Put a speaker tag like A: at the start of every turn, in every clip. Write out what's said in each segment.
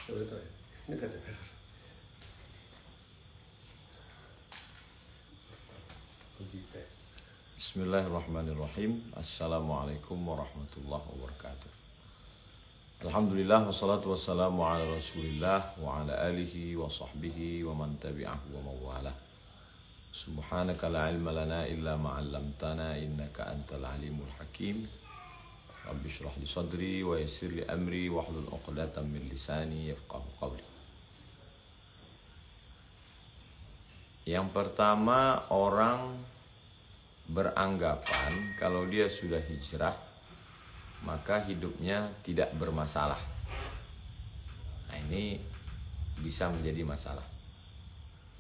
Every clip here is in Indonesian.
A: Bismillahirrahmanirrahim. Assalamualaikum warahmatullahi wabarakatuh. Alhamdulillah wassalatu wassalamu ala Rasulillah wa ala alihi wa sahbihi wa man tabi'ahu wa mawalah. Subhanaka la ilma lana illa ma 'allamtana innaka antal alimul hakim. Rabbi shrah li sadri wa yassir li amri wahlul 'uqdatam min lisani yafqahu qawli. Yang pertama, orang beranggapan kalau dia sudah hijrah maka hidupnya tidak bermasalah. Nah, ini bisa menjadi masalah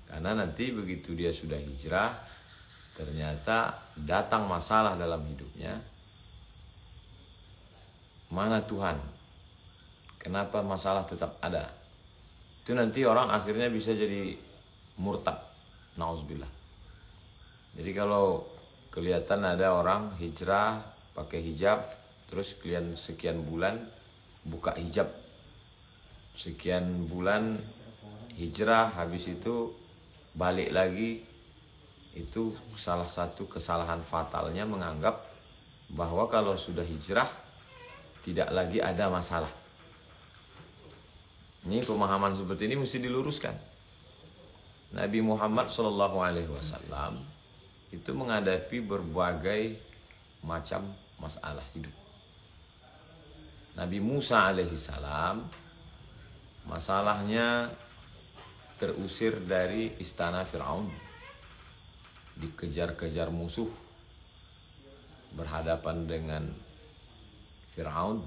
A: karena nanti begitu dia sudah hijrah ternyata datang masalah dalam hidupnya. Mana Tuhan? Kenapa masalah tetap ada? Itu nanti orang akhirnya bisa jadi murtad. Nauzubillah. Jadi kalau kelihatan ada orang hijrah pakai hijab, terus sekian bulan buka hijab, sekian bulan hijrah, habis itu balik lagi, itu salah satu kesalahan fatalnya menganggap bahwa kalau sudah hijrah tidak lagi ada masalah. Ini pemahaman seperti ini mesti diluruskan. Nabi Muhammad SAW itu menghadapi berbagai macam masalah hidup. Nabi Musa alaihissalam masalahnya terusir dari istana Fir'aun, dikejar-kejar musuh, berhadapan dengan Fir'aun.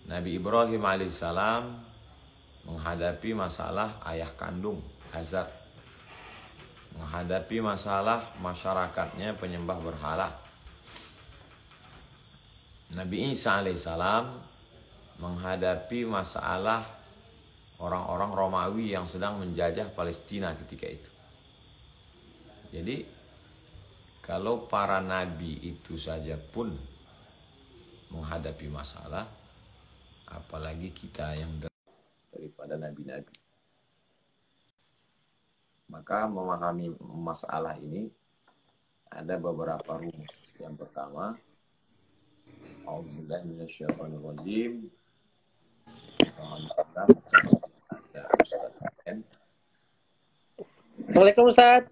A: Nabi Ibrahim alaihissalam menghadapi masalah ayah kandung Azar, menghadapi masalah masyarakatnya penyembah berhala. Nabi Isa alaihissalam menghadapi masalah orang-orang Romawi yang sedang menjajah Palestina ketika itu. Jadi kalau para nabi itu saja pun menghadapi masalah, apalagi kita yang daripada nabi-nabi. Maka memahami masalah ini ada beberapa rumus. Yang pertama, A'udzubillahi minasyaitonirrajim.
B: Waalaikumsalam Ustaz.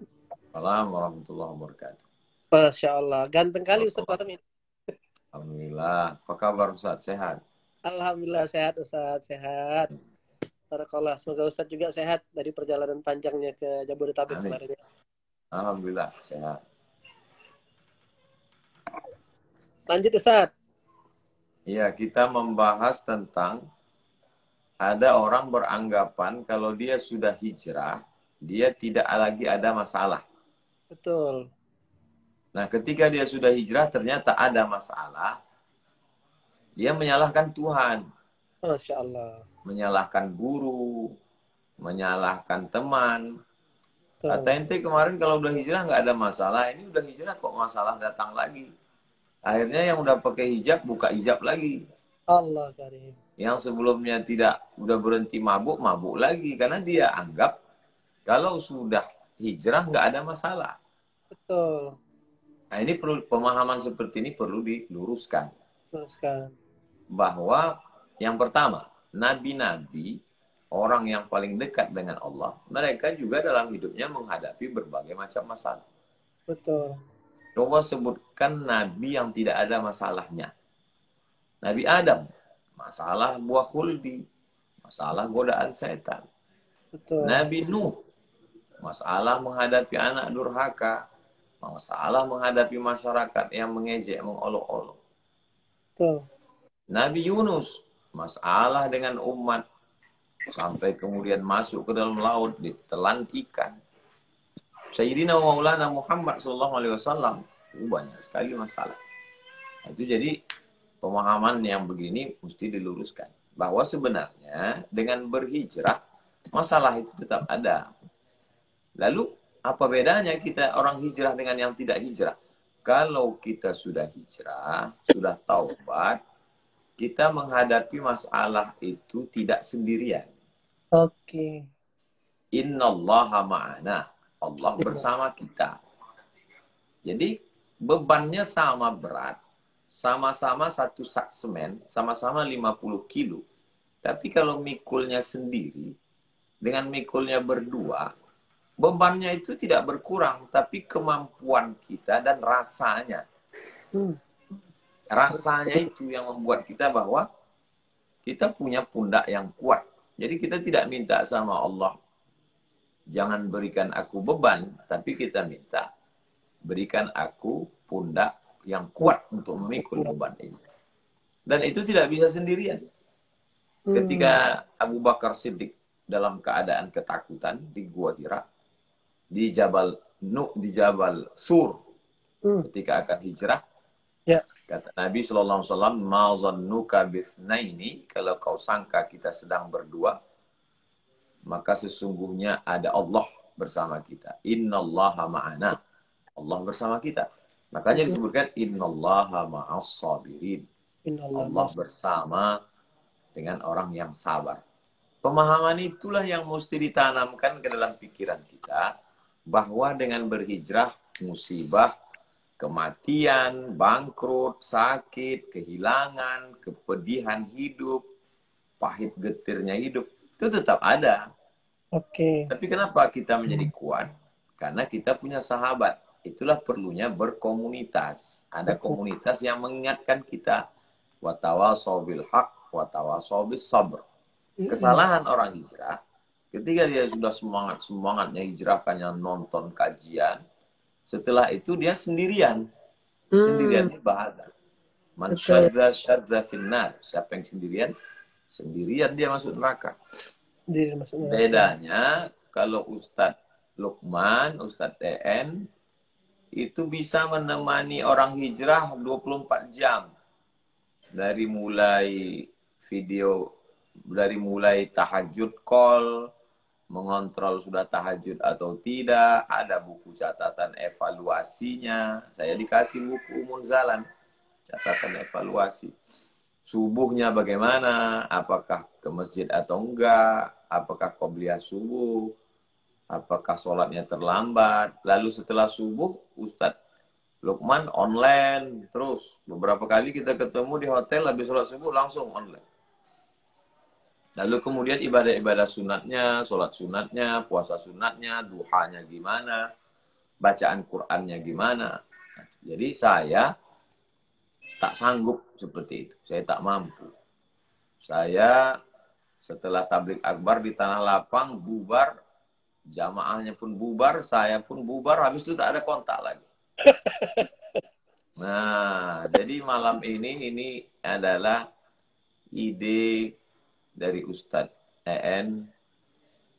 A: Assalamualaikum warahmatullahi wabarakatuh.
B: Masya Allah, ganteng kali Ustaz Fatem ini.
A: Alhamdulillah. Apa kabar Ustaz? Sehat?
B: Alhamdulillah sehat Ustaz, sehat. Barakallah, semoga Ustaz juga sehat dari perjalanan panjangnya ke Jabodetabek kemarin.
A: Alhamdulillah sehat.
B: Lanjut Ustaz.
A: Iya, kita membahas tentang ada orang beranggapan kalau dia sudah hijrah, dia tidak lagi ada masalah.
B: Betul.
A: Nah, ketika dia sudah hijrah ternyata ada masalah, dia menyalahkan Tuhan.
B: Masya Allah.
A: Menyalahkan guru, menyalahkan teman.
B: Betul.
A: Kata ente kemarin kalau udah hijrah nggak ada masalah, ini udah hijrah kok masalah datang lagi. Akhirnya yang udah pakai hijab buka hijab lagi.
B: Allah karim.
A: Yang sebelumnya tidak udah berhenti mabuk, mabuk lagi karena dia anggap kalau sudah hijrah nggak ada masalah.
B: Betul.
A: Nah, ini perlu pemahaman seperti ini perlu diluruskan.
B: Luruskan.
A: Bahwa yang pertama, nabi-nabi, orang yang paling dekat dengan Allah, mereka juga dalam hidupnya menghadapi berbagai macam masalah.
B: Betul.
A: Coba sebutkan nabi yang tidak ada masalahnya. Nabi Adam, masalah buah khuldi, masalah godaan setan.
B: Betul.
A: Nabi Nuh, masalah menghadapi anak durhaka, masalah menghadapi masyarakat yang mengejek, mengolok-olok.
B: Betul.
A: Nabi Yunus, masalah dengan umat sampai kemudian masuk ke dalam laut ditelan ikan. Sayyidina wa Maulana Muhammad SAW banyak sekali masalah. Itu jadi pemahaman yang begini mesti diluruskan bahwa sebenarnya dengan berhijrah masalah itu tetap ada. Lalu apa bedanya kita orang hijrah dengan yang tidak hijrah? Kalau kita sudah hijrah, sudah taubat, kita menghadapi masalah itu tidak sendirian.
B: Oke.
A: Innallaha ma'ana. Allah bersama kita. Jadi bebannya sama berat. Sama-sama satu sak semen, sama-sama 50 kilo. Tapi kalau mikulnya sendiri, dengan mikulnya berdua, bebannya itu tidak berkurang, tapi kemampuan kita dan rasanya. Rasanya itu yang membuat kita bahwa kita punya pundak yang kuat. Jadi kita tidak minta sama Allah, jangan berikan aku beban, tapi kita minta, berikan aku pundak yang kuat untuk memikul beban ini. Dan itu tidak bisa sendirian. Ketika Abu Bakar Siddiq dalam keadaan ketakutan di Gua Hira, di Jabal Sur, ketika akan hijrah, kata Nabi SAW, ma zannuka bithnaini, kalau kau sangka kita sedang berdua, maka sesungguhnya ada Allah bersama kita. Innallaha ma'ana. Allah bersama kita. Makanya disebutkan innallaha ma'as sabirin. Allah bersama dengan orang yang sabar. Pemahaman itulah yang mesti ditanamkan ke dalam pikiran kita, bahwa dengan berhijrah, musibah, kematian, bangkrut, sakit, kehilangan, kepedihan hidup, pahit getirnya hidup, itu tetap ada. Tapi kenapa kita menjadi kuat? Karena kita punya sahabat. Itulah perlunya berkomunitas. Ada komunitas yang mengingatkan kita. Watawasau bil haq, watawasau bis sabr. Kesalahan orang hijrah, ketika dia sudah semangatnya hijrah, hanya nonton kajian, setelah itu dia sendirian. Sendirian bahaya. Man syadza finnar. Siapa yang sendirian? Sendirian dia masuk neraka. Bedanya kalau Ustadz Lukman, Ustadz EN, itu bisa menemani orang hijrah 24 jam. Dari mulai video, dari mulai tahajud call, mengontrol sudah tahajud atau tidak, ada buku catatan evaluasinya. Saya dikasih buku Munzalan, catatan evaluasi. Subuhnya bagaimana, apakah ke masjid atau enggak, apakah qobliyah subuh, apakah sholatnya terlambat. Lalu setelah subuh, Ustadz Lukman online terus. Beberapa kali kita ketemu di hotel, habis sholat subuh langsung online. Lalu kemudian ibadah-ibadah sunatnya, sholat sunatnya, puasa sunatnya, duhanya gimana, bacaan Qur'annya gimana. Jadi saya tak sanggup seperti itu. Saya tak mampu. Saya setelah tablik akbar di Tanah Lapang, bubar, jamaahnya pun bubar, saya pun bubar, habis itu tak ada kontak lagi. Nah, jadi malam ini adalah ide dari Ustadz EN.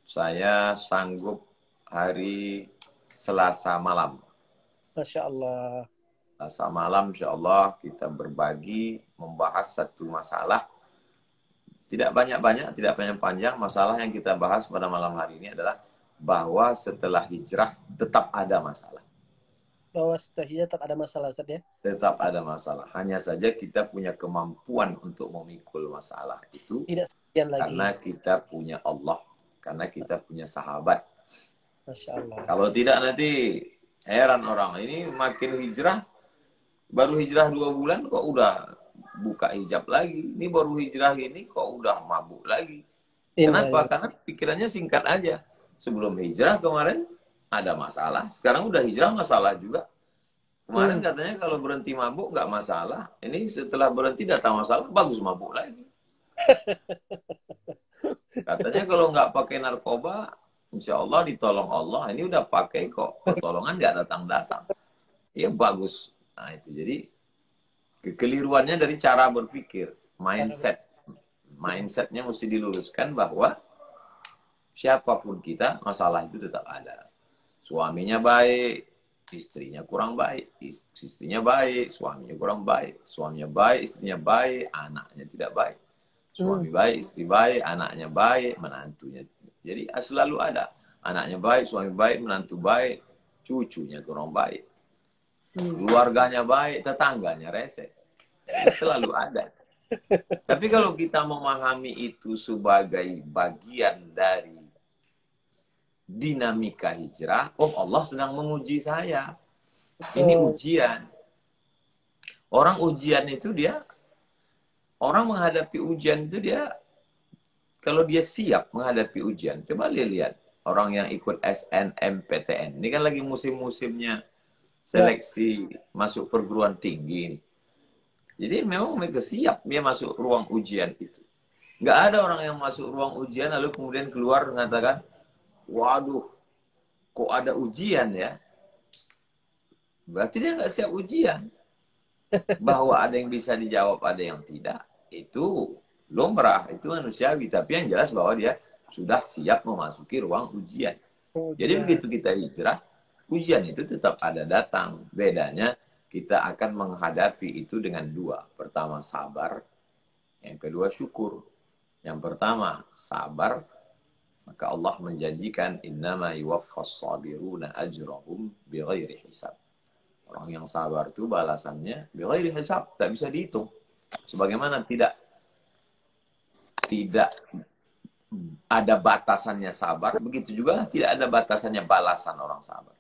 A: Saya sanggup hari Selasa malam.
B: Masya Allah.
A: Selasa malam insya Allah kita berbagi, membahas satu masalah. Tidak banyak-banyak, tidak panjang-panjang. Masalah yang kita bahas pada malam hari ini adalah bahwa setelah hijrah tetap ada masalah.
B: Bahwa setelah hijrah tetap ada masalah, Ustaz ya?
A: Tetap ada masalah. Hanya saja kita punya kemampuan untuk memikul masalah itu.
B: Tidak sekian lagi.
A: Karena kita punya Allah. Karena kita punya sahabat.
B: Masya Allah.
A: Kalau tidak nanti heran orang. Ini makin hijrah. Baru hijrah 2 bulan kok udah buka hijab lagi. Ini baru hijrah ini kok udah mabuk lagi. Kenapa? Karena pikirannya singkat aja. Sebelum hijrah kemarin ada masalah. Sekarang udah hijrah masalah juga. Kemarin katanya kalau berhenti mabuk nggak masalah. Ini setelah berhenti datang masalah, bagus mabuk lagi. Katanya kalau nggak pakai narkoba, insya Allah ditolong Allah. Ini udah pakai kok. Pertolongan nggak datang-datang. Ya bagus. Nah itu jadi kekeliruannya dari cara berpikir. Mindset. Mindsetnya mesti diluruskan bahwa siapapun kita, masalah itu tetap ada. Suaminya baik, istrinya kurang baik. Istrinya baik, suaminya kurang baik. Suaminya baik, istrinya baik, anaknya tidak baik. Suami baik, istri baik, anaknya baik, menantunya. Jadi selalu ada. Anaknya baik, suami baik, menantu baik, cucunya kurang baik. Keluarganya baik, tetangganya rese. Jadi selalu ada. Tapi kalau kita memahami itu sebagai bagian dari dinamika hijrah, oh Allah sedang menguji saya. Ini
B: Betul.
A: ujian. Orang ujian itu dia, orang menghadapi ujian itu dia, kalau dia siap menghadapi ujian, coba lihat orang yang ikut SNMPTN. Ini kan lagi musim-musimnya
B: Ya,
A: seleksi masuk perguruan tinggi. Jadi memang mereka siap dia masuk ruang ujian itu. Nggak ada orang yang masuk ruang ujian lalu kemudian keluar mengatakan, waduh, kok ada ujian ya? Berarti dia nggak siap ujian. Bahwa ada yang bisa dijawab, ada yang tidak. Itu lumrah, itu manusiawi. Tapi yang jelas bahwa dia sudah siap memasuki ruang ujian. Jadi
B: ujian.
A: begitu kita hijrah, ujian itu tetap ada datang. Bedanya kita akan menghadapi itu dengan dua. Pertama sabar, yang kedua syukur. Yang pertama sabar, maka Allah menjanjikan innama yuwaffas sabiruna ajrahum bighairi hisab. Orang yang sabar itu balasannya bighairi hisab, tak bisa dihitung. Sebagaimana tidak tidak ada batasannya sabar, begitu juga tidak ada batasannya balasan orang sabar.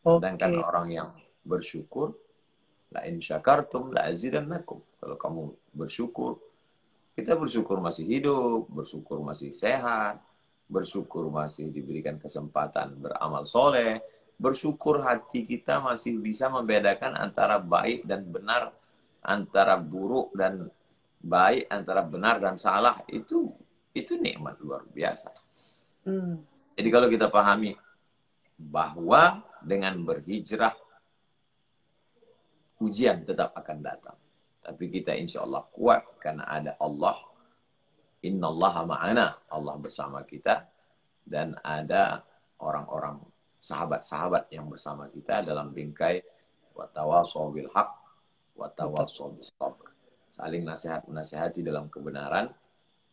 A: Sedangkan
B: Oke.
A: orang yang bersyukur, la in syakartum la azidannakum. Kalau kamu bersyukur, kita bersyukur masih hidup, bersyukur masih sehat, bersyukur masih diberikan kesempatan beramal soleh, bersyukur hati kita masih bisa membedakan antara baik dan benar, antara buruk dan baik, antara benar dan salah. Itu nikmat luar biasa.
B: Hmm.
A: Jadi kalau kita pahami bahwa dengan berhijrah ujian tetap akan datang. Tapi kita insya Allah kuat karena ada Allah. Innallaha ma'ana. Allah bersama kita. Dan ada orang-orang sahabat-sahabat yang bersama kita dalam bingkai watawasau bil haq
B: Betul.
A: watawasau bis sabr. Saling nasihat menasihati dalam kebenaran,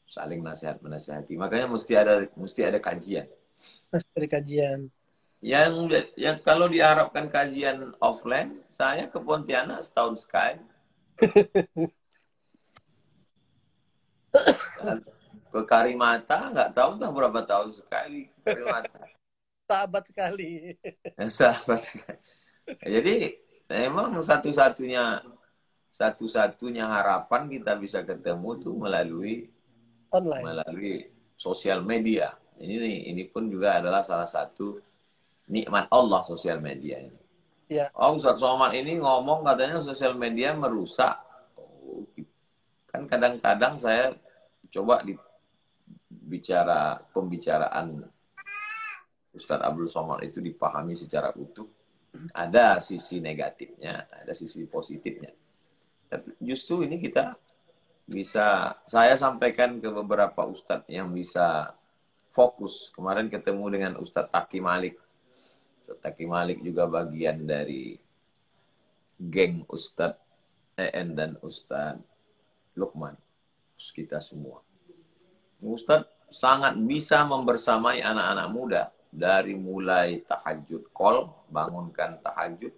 A: saling nasihat menasihati. Makanya mesti ada kajian.
B: Mas dari kajian.
A: Yang kalau diharapkan kajian offline, saya ke Pontianak setahun sekali. Dan ke Karimata nggak tahu tak berapa tahun sekali ke Karimata.
B: Sahabat sekali.
A: Sahabat sekali. Jadi memang satu-satunya harapan kita bisa ketemu tuh melalui
B: Online.
A: melalui sosial media. Ini pun juga adalah salah satu nikmat Allah sosial media ini.
B: Ya.
A: Oh, Ustaz Somad ini ngomong katanya sosial media merusak. Oh, kan kadang-kadang saya coba bicara pembicaraan Ustadz Abdul Somad itu dipahami secara utuh. Ada sisi negatifnya, ada sisi positifnya. Tapi justru ini kita bisa, saya sampaikan ke beberapa ustadz yang bisa fokus. Kemarin ketemu dengan Ustadz Taki Malik. Ustadz Taki Malik juga bagian dari geng Ustadz EN dan Ustadz Lukman. Kita semua. Ustadz sangat bisa membersamai anak-anak muda. Dari mulai tahajud call, bangunkan tahajud,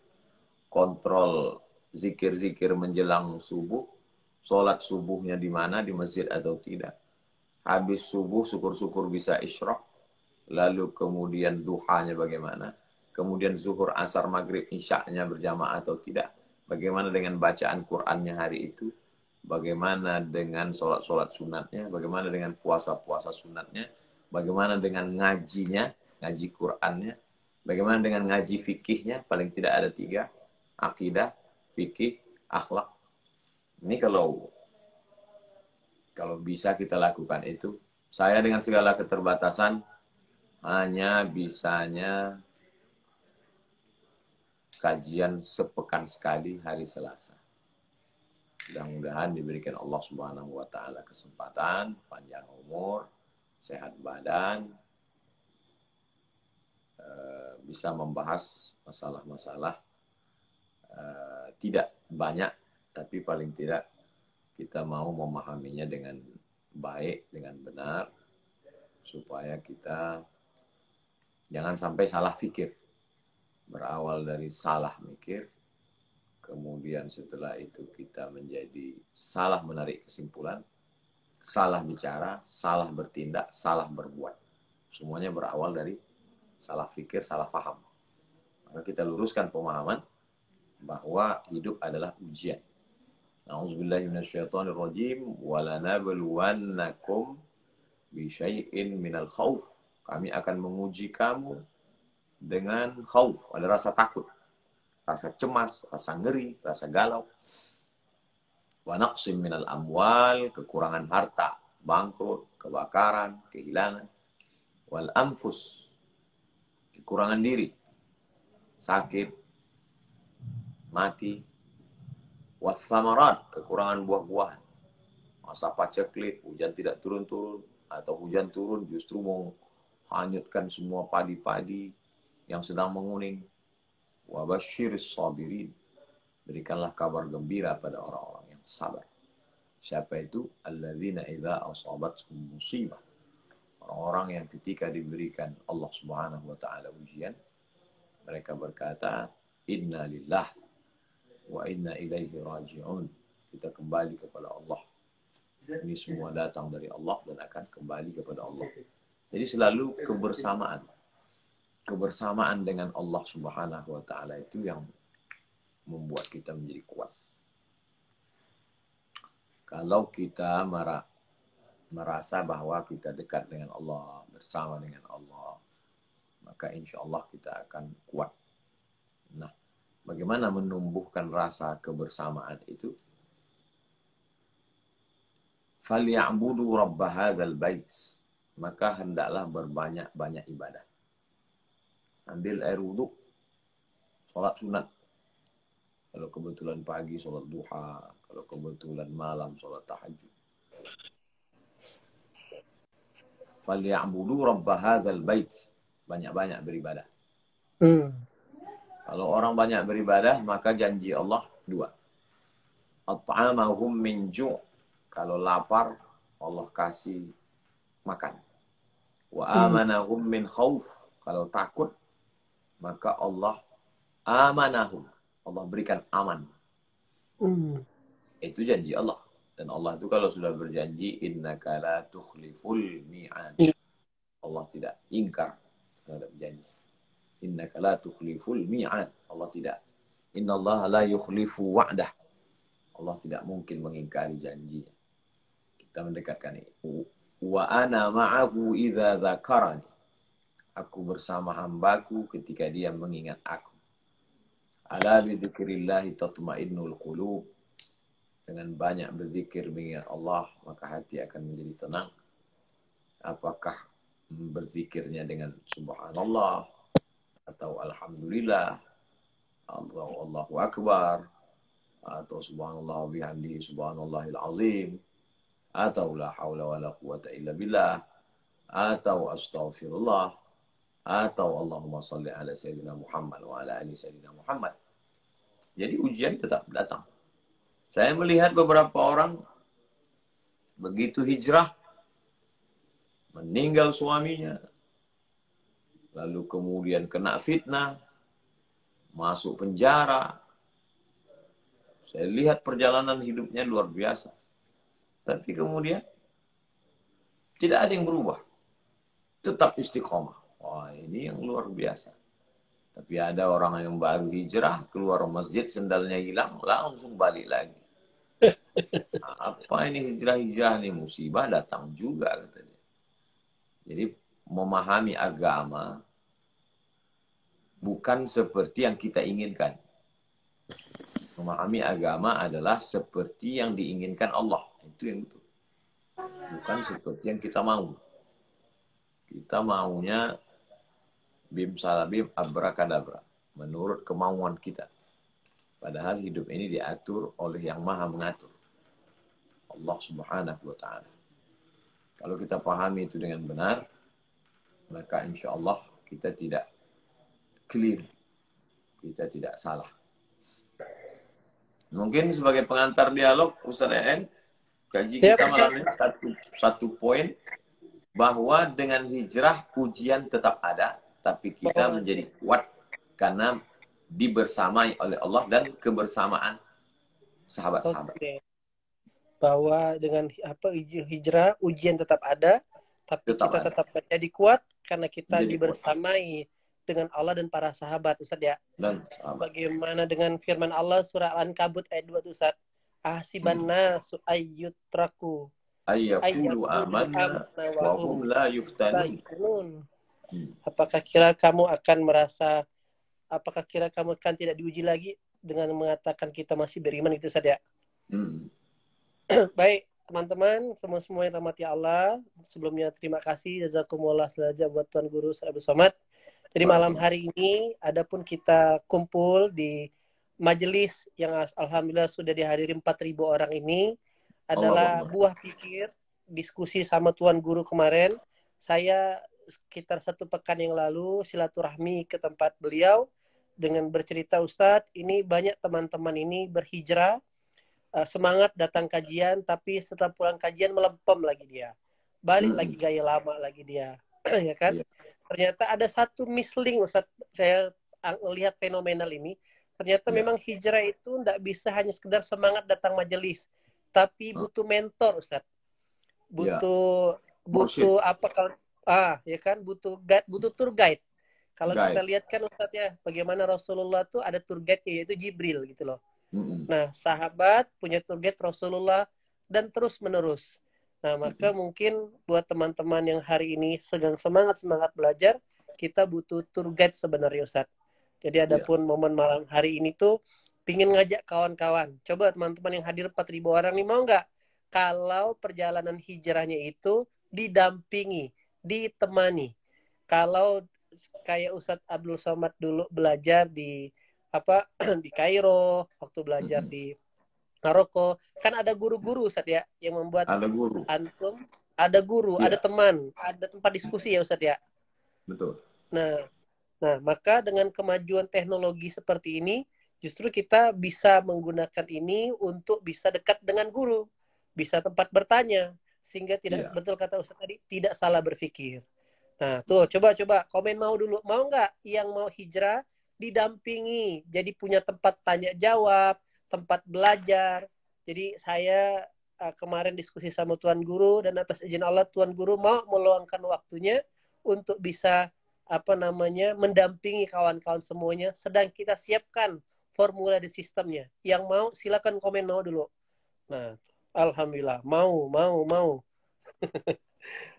A: kontrol zikir-zikir menjelang subuh, sholat subuhnya di mana, di masjid atau tidak. Habis subuh, syukur-syukur bisa isyraq, lalu kemudian duhanya bagaimana, kemudian zuhur, asar, maghrib, isyaknya berjamaah atau tidak, bagaimana dengan bacaan Qur'annya hari itu, bagaimana dengan sholat-sholat sunatnya, bagaimana dengan puasa-puasa sunatnya, bagaimana dengan ngajinya, ngaji Qur'annya, bagaimana dengan ngaji fikihnya, paling tidak ada 3, akidah, fikih, akhlak. Ini kalau bisa kita lakukan itu, saya dengan segala keterbatasan hanya bisanya kajian sepekan sekali hari Selasa. Mudah-mudahan diberikan Allah Subhanahu wa taala kesempatan, panjang umur, sehat badan, bisa membahas masalah-masalah tidak banyak, tapi paling tidak kita mau memahaminya dengan baik, dengan benar, supaya kita jangan sampai salah fikir. Berawal dari salah mikir, kemudian setelah itu kita menjadi salah menarik kesimpulan, salah bicara, salah bertindak, salah berbuat. Semuanya berawal dari salah fikir, salah faham. Maka kita luruskan pemahaman bahwa hidup adalah ujian. A'udzubillahi minasyaitonirrajim. Walanabluwannakum bisyai'in minal khauf. Kami akan menguji kamu dengan khauf, ada rasa takut, rasa cemas, rasa ngeri, rasa galau. Wa naqsim minal amwal, kekurangan harta, bangkrut, kebakaran, kehilangan. Wal anfus, kekurangan diri, sakit, mati. Was samarat, kekurangan buah-buahan. Masa paceklik, hujan tidak turun-turun, atau hujan turun justru mau hanyutkan semua padi-padi yang sedang menguning. Wa basyiris sabirin, berikanlah kabar gembira pada orang-orang yang sabar. Siapa itu? Alladzina idza asabathum musibah. Orang-orang yang ketika diberikan Allah Subhanahu wa taala ujian, mereka berkata, "Inna lillah wa inna ilaihi raji'un." Kita kembali kepada Allah. Ini semua datang dari Allah dan akan kembali kepada Allah. Jadi selalu kebersamaan. Kebersamaan dengan Allah Subhanahu wa taala itu yang membuat kita menjadi kuat. Kalau kita merasa bahwa kita dekat dengan Allah, bersama dengan Allah, maka insya Allah kita akan kuat. Nah, bagaimana menumbuhkan rasa kebersamaan itu? فَلْيَعْبُدُوا رَبَّ هَذَا الْبَيْتِ, maka hendaklah berbanyak-banyak ibadah. Ambil air wudhu, sholat sunat. Kalau kebetulan pagi, sholat duha. Kalau kebetulan malam, sholat tahajud. فَلْيَعْبُدُوا رَبَّ هَذَا الْبَيْتِ, banyak-banyak beribadah. Kalau orang banyak beribadah, maka janji Allah dua. أَطْعَمَهُمْ مِنْ جُوعٍ, kalau lapar, Allah kasih makan. وَآمَنَهُمْ مِنْ خَوْفٍ, kalau takut, maka Allah amanahum, Allah berikan aman. Itu janji Allah. Dan Allah itu kalau sudah berjanji, innaka la tukhliful mi'ad, Allah tidak ingkar terhadap janji. Innaka la tukhliful mi'ad, Allah tidak. Innallaha la yukhlifu wa'dah, Allah tidak mungkin mengingkari janjinya. Kita mendekatkan ini. Wa ana ma'ahu idza dzakarani, aku bersama hambaku ketika dia mengingat aku. Ala bidzikrillahi tatma'innul qulub, dengan banyak berzikir mengingat Allah, maka hati akan menjadi tenang. Apakah berzikirnya dengan subhanallah, atau alhamdulillah, atau Allahu akbar, atau subhanallah bihamdihi subhanallahil azim, atau la haula wala quwata illa billah, atau astaghfirullah, atau Allahumma salli ala sayyidina Muhammad wa ala ali sayyidina Muhammad. Jadi ujian tetap datang. Saya melihat beberapa orang begitu hijrah, meninggal suaminya, lalu kemudian kena fitnah, masuk penjara. Saya lihat perjalanan hidupnya luar biasa. Tapi kemudian tidak ada yang berubah. Tetap istiqomah. Wah, ini yang luar biasa. Tapi ada orang yang baru hijrah, keluar masjid, sendalnya hilang, langsung balik lagi. Nah, apa ini hijrah-hijrah ini? Musibah datang juga, katanya. Jadi memahami agama bukan seperti yang kita inginkan. Memahami agama adalah seperti yang diinginkan Allah. Itu yang betul. Bukan seperti yang kita mau. Kita maunya bim salabim abrakadabra, menurut kemauan kita. Padahal hidup ini diatur oleh yang maha mengatur, Allah Subhanahu wa ta'ala. Kalau kita pahami itu dengan benar, maka insya Allah kita tidak clear, kita tidak salah. Mungkin sebagai pengantar dialog, Ustaz EN, kaji kita malam ini satu poin, bahwa dengan hijrah ujian tetap ada, tapi kita menjadi kuat karena dibersamai oleh Allah dan kebersamaan sahabat-sahabat.
B: Oke. Bahwa dengan apa hijrah ujian tetap ada, tapi
A: Tetap
B: kita
A: ada.
B: tetap menjadi kuat karena kita
A: Menjadi kuat.
B: dibersamai dengan Allah dan para sahabat, Ustaz ya.
A: Dan sahabat.
B: Bagaimana dengan firman Allah surah Al-Ankabut ayat 2 tuh, Ustaz? Ahsiban nasu ayyutraku
A: Ayyakulu
B: ayyakulu
A: amanna
B: amanna
A: wa
B: wa
A: hum
B: hum
A: la
B: la
A: yuftanun.
B: yuftanun. Apakah kira kamu akan merasa, apakah kira kamu akan tidak diuji lagi dengan mengatakan kita masih beriman, itu saja. Baik, teman-teman, semua yang rahmati Allah, sebelumnya terima kasih jazakumullah saja buat Tuan Guru Abdul Somad. Jadi malam hari ini adapun kita kumpul di majelis yang alhamdulillah sudah dihadiri 4.000 orang ini adalah buah pikir diskusi sama Tuan Guru kemarin. Saya sekitar 1 pekan yang lalu silaturahmi ke tempat beliau dengan bercerita, Ustadz, ini banyak teman-teman ini berhijrah, semangat datang kajian, tapi setelah pulang kajian melempem lagi dia. Balik lagi gaya lama lagi dia. Ya kan? Ternyata ada satu mislink, Ustadz, saya lihat fenomenal ini. Ternyata memang hijrah itu tidak bisa hanya sekedar semangat datang majelis, tapi butuh mentor, Ustadz. Butuh apa kalau ya kan, butuh guide, butuh tour guide. Kalau kita lihat kan, Ustadz ya, bagaimana Rasulullah tuh ada tour guide yaitu Jibril gitu loh. Nah, sahabat punya tour guide Rasulullah dan terus menerus. Nah, maka mungkin buat teman-teman yang hari ini sedang semangat belajar, kita butuh tour guide sebenarnya, Ustadz. Jadi adapun momen malam hari ini tuh pingin ngajak kawan-kawan. Coba teman-teman yang hadir 4.000 orang nih, mau nggak kalau perjalanan hijrahnya itu didampingi, ditemani. Kalau kayak Ustadz Abdul Somad dulu belajar di di Kairo, waktu belajar di Maroko, kan ada guru-guru, Ustadz ya, yang membuat antum, ada guru, ada teman, ada tempat diskusi ya, Ustadz ya.
A: Betul.
B: Nah, maka dengan kemajuan teknologi seperti ini, justru kita bisa menggunakan ini untuk bisa dekat dengan guru, bisa tempat bertanya, sehingga tidak, betul kata Ustadz tadi, tidak salah berpikir. Nah, tuh, coba komen mau dulu. Mau nggak yang mau hijrah didampingi, jadi punya tempat tanya jawab, tempat belajar. Jadi saya kemarin diskusi sama Tuan Guru, dan atas izin Allah Tuan Guru mau meluangkan waktunya untuk bisa mendampingi kawan-kawan semuanya. Sedang kita siapkan formula dan sistemnya. Yang mau silakan komen mau dulu. Nah, alhamdulillah mau.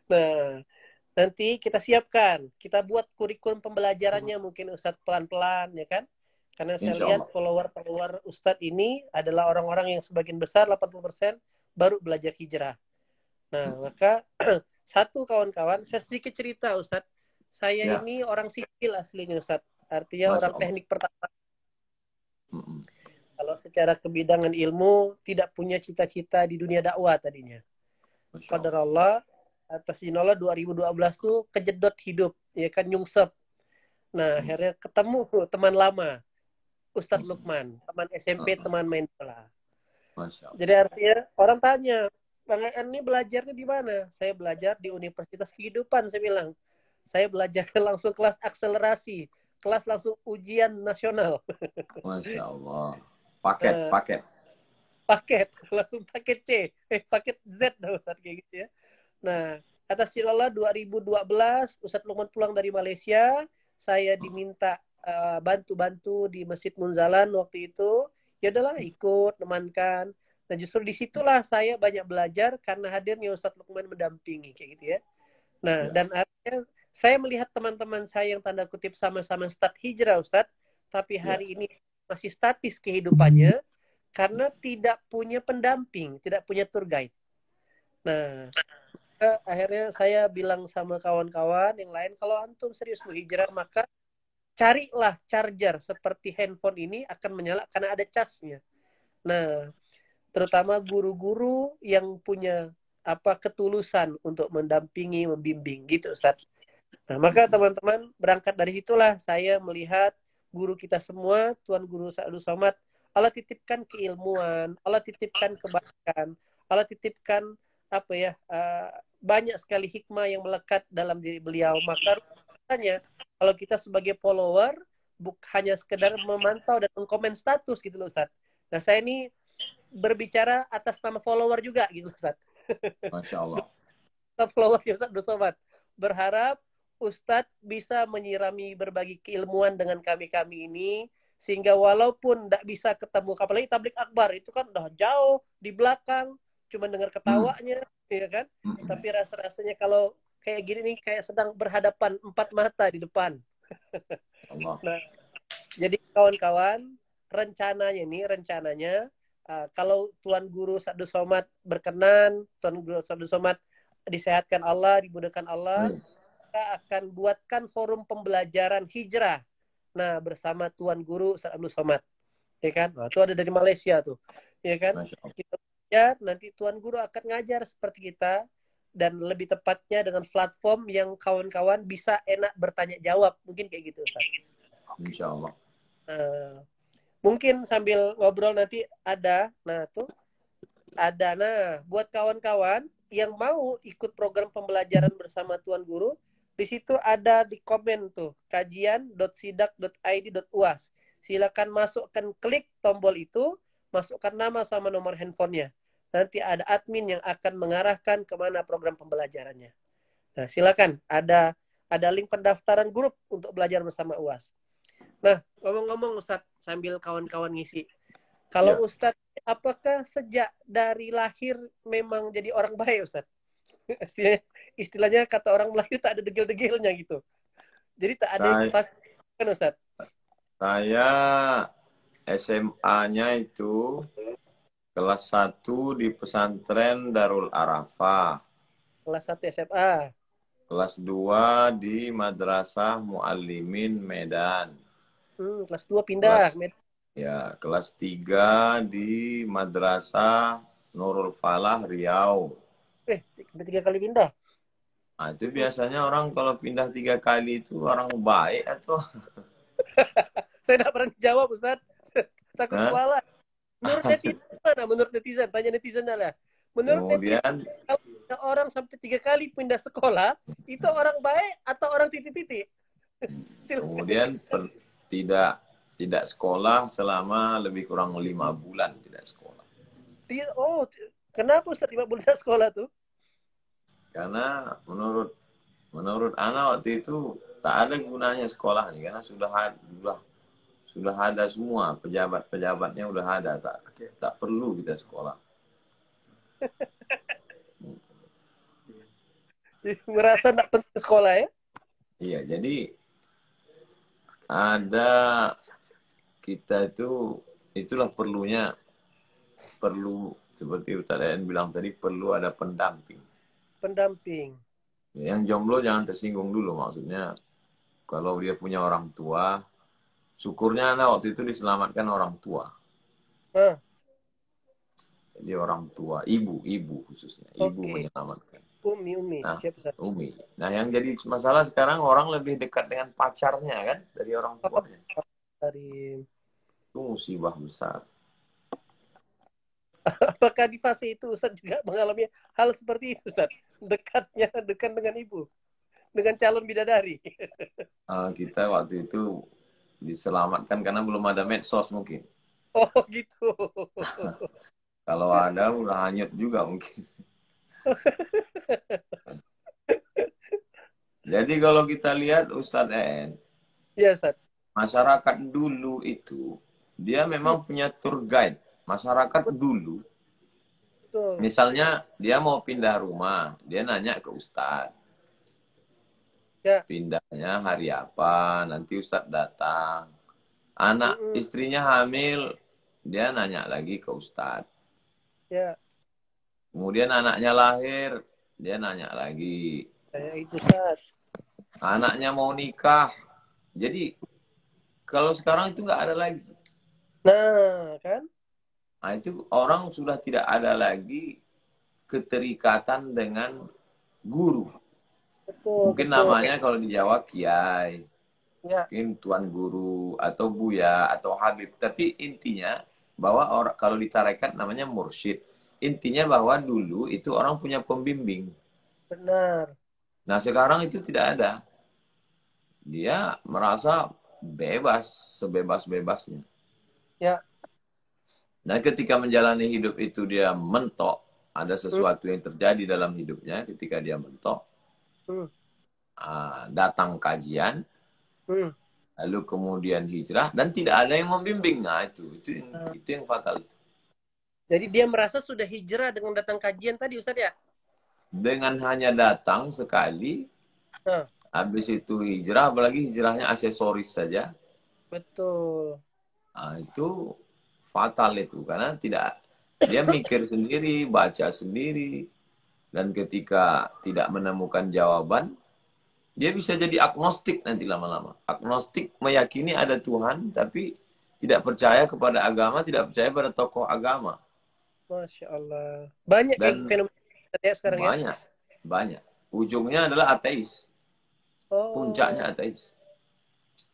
B: Nah, nanti kita siapkan, kita buat kurikulum pembelajarannya mungkin Ustadz pelan-pelan, ya kan? Karena saya lihat follower Ustadz ini adalah orang-orang yang sebagian besar, 80%, baru belajar hijrah. Nah, maka satu kawan-kawan, saya sedikit cerita, Ustadz. Saya ini orang sipil aslinya, Ustadz. Artinya orang teknik pertama. Kalau secara kebidangan ilmu, tidak punya cita-cita di dunia dakwah tadinya. Qadarullah, atas izin Allah 2012 tuh kejedot hidup, ya kan, nyungsep. Nah, akhirnya ketemu teman lama, Ustadz Lukman, teman SMP, teman main bola. Jadi artinya orang tanya, Bang Aan ini belajarnya di mana? Saya belajar di Universitas Kehidupan, saya bilang. Saya belajar langsung kelas akselerasi, kelas langsung ujian nasional.
A: Masya Allah. Paket.
B: Langsung paket C, paket Z, Ustadz, kayak gitu ya. Nah, atas izin Allah 2012 Ustadz Lukman pulang dari Malaysia, saya diminta bantu-bantu di Masjid Munzalan waktu itu. Ya udahlah, ikut temankan. Dan justru disitulah saya banyak belajar karena hadirnya Ustadz Lukman mendampingi, kayak gitu ya. Nah, dan akhirnya saya melihat teman-teman saya yang tanda kutip sama-sama start hijrah, Ustadz, tapi hari ini masih statis kehidupannya karena tidak punya pendamping, tidak punya tour guide. Nah, akhirnya saya bilang sama kawan-kawan yang lain, kalau antum serius mau hijrah, maka carilah charger seperti handphone ini akan menyala karena ada casnya. Nah, terutama guru-guru yang punya ketulusan untuk mendampingi, membimbing gitu, Ustaz. Nah, maka teman-teman, berangkat dari situlah saya melihat guru kita semua, Tuan Guru Abdul Somad, Allah titipkan keilmuan, Allah titipkan kebaikan, Allah titipkan banyak sekali hikmah yang melekat dalam diri beliau. Maka rasanya kalau kita sebagai follower hanya sekedar memantau dan mengkomen status gitu loh Ustadz. Nah saya ini berbicara atas nama follower juga gitu Ustadz.
A: Masya Allah.
B: Follower ya Ustadz Sobat. Berharap Ustadz bisa menyirami berbagi keilmuan dengan kami-kami ini, sehingga walaupun tidak bisa ketemu, apalagi tablik akbar itu kan udah jauh di belakang, cuma dengar ketawanya, ya kan? Tapi rasa-rasanya kalau kayak gini nih, kayak sedang berhadapan 4 mata di depan.
A: Allah.
B: Nah, jadi kawan-kawan, rencananya kalau Tuan Guru Sadus Somad berkenan, Tuan Guru Sadus Somad disehatkan Allah, dimudahkan Allah, kita akan buatkan forum pembelajaran hijrah. Nah, bersama Tuan Guru Ustaz Abdul Somad. Ya kan? Nah, itu ada dari Malaysia tuh. Ya kan? Kita belajar, nanti Tuan Guru akan ngajar seperti kita, dan lebih tepatnya dengan platform yang kawan-kawan bisa enak bertanya jawab. Mungkin kayak gitu, Ustaz.
A: Insya Allah.
B: Mungkin sambil ngobrol nanti ada, buat kawan-kawan yang mau ikut program pembelajaran bersama Tuan Guru, di situ ada di komen tuh, kajian.sidak.id.uas. Silakan masukkan, klik tombol itu, masukkan nama sama nomor handphonenya. Nanti ada admin yang akan mengarahkan kemana program pembelajarannya. Nah, silakan, ada link pendaftaran grup untuk belajar bersama UAS. Nah, ngomong-ngomong Ustadz, sambil kawan-kawan ngisi. Kalau Ustadz, apakah sejak dari lahir memang jadi orang baik Ustadz? Istilahnya kata orang Melayu tak ada degil-degilnya gitu. Jadi tak ada yang pas kan Ustadz?
A: Saya SMA-nya itu kelas 1 di pesantren Darul Arafah.
B: Kelas 1 SMA.
A: Kelas 2 di Madrasah Muallimin Medan.
B: Kelas 2 pindah.
A: Kelas 3 di Madrasah Nurul Falah Riau.
B: 3 kali pindah.
A: Nah, itu biasanya orang kalau pindah 3 kali itu orang baik atau?
B: Saya tidak pernah jawab Ustaz. Takut kualat. Menurut netizen mana? Menurut netizen, tanya netizen lah. Menurut netizen, kalau orang sampai 3 kali pindah sekolah, itu orang baik atau orang titik-titik?
A: Kemudian tidak sekolah selama lebih kurang 5 bulan tidak sekolah.
B: Oh, kenapa Ustaz 5 bulan sekolah tuh?
A: Karena menurut anak waktu itu tak ada gunanya sekolah nih, karena sudah ada semua, pejabatnya udah ada, tak perlu kita sekolah.
B: Merasa tidak penting sekolah ya?
A: Iya, jadi ada kita itulah perlu seperti Ustaz Dayan bilang tadi, perlu ada pendamping. Yang jomblo jangan tersinggung dulu, maksudnya kalau dia punya orang tua, syukurnya anak waktu itu diselamatkan orang tua. Jadi orang tua, ibu khususnya, ibu menyelamatkan.
B: Umi.
A: Nah, Umi. Nah, yang jadi masalah sekarang orang lebih dekat dengan pacarnya kan dari orang tuanya. Itu musibah besar.
B: Apakah di fase itu Ustaz juga mengalami hal seperti itu Ustaz? Dekat dengan ibu, dengan calon bidadari.
A: Kita waktu itu diselamatkan karena belum ada medsos mungkin.
B: Oh gitu.
A: Kalau ada udah hanyut juga mungkin. Jadi kalau kita lihat Ustadz En,
B: ya, Ustaz.
A: Masyarakat dulu itu dia memang punya tour guide. Masyarakat dulu, misalnya dia mau pindah rumah, dia nanya ke Ustadz. Pindahnya hari apa, nanti Ustadz datang. Anak istrinya hamil, dia nanya lagi ke Ustadz. Kemudian anaknya lahir, dia nanya lagi.
B: Itu Ustadz.
A: Anaknya mau nikah. Jadi kalau sekarang itu nggak ada lagi.
B: Nah, kan?
A: Nah, itu orang sudah tidak ada lagi keterikatan dengan guru. Mungkin namanya kalau di Jawa kiai. Mungkin tuan guru atau buya atau habib. Tapi intinya bahwa kalau di tarekat namanya mursyid. Intinya bahwa dulu itu orang punya pembimbing.
B: Benar.
A: Nah, sekarang itu tidak ada. Dia merasa bebas, sebebas-bebasnya.
B: Ya.
A: Nah, ketika menjalani hidup itu dia mentok, ada
B: Hmm.
A: sesuatu yang terjadi dalam hidupnya ketika dia mentok,
B: Hmm.
A: datang kajian,
B: Hmm.
A: lalu kemudian hijrah, dan tidak ada yang membimbing. Nah,
B: Ah,
A: itu yang fatal.
B: jadi dia merasa sudah hijrah dengan datang kajian tadi Ustadz ya?
A: Dengan hanya datang sekali,
B: Ah,
A: habis itu hijrah, apalagi hijrahnya aksesoris saja,
B: betul.
A: itu fatal itu. Karena dia mikir sendiri, baca sendiri, dan ketika tidak menemukan jawaban, dia bisa jadi agnostik nanti lama-lama. Agnostik meyakini ada Tuhan, tapi tidak percaya kepada agama, tidak percaya pada tokoh agama.
B: Masya Allah. Banyak kayak
A: Dan
B: fenomena ya sekarang ya?
A: banyak, banyak. Ujungnya adalah ateis. Puncaknya
B: Oh,
A: ateis.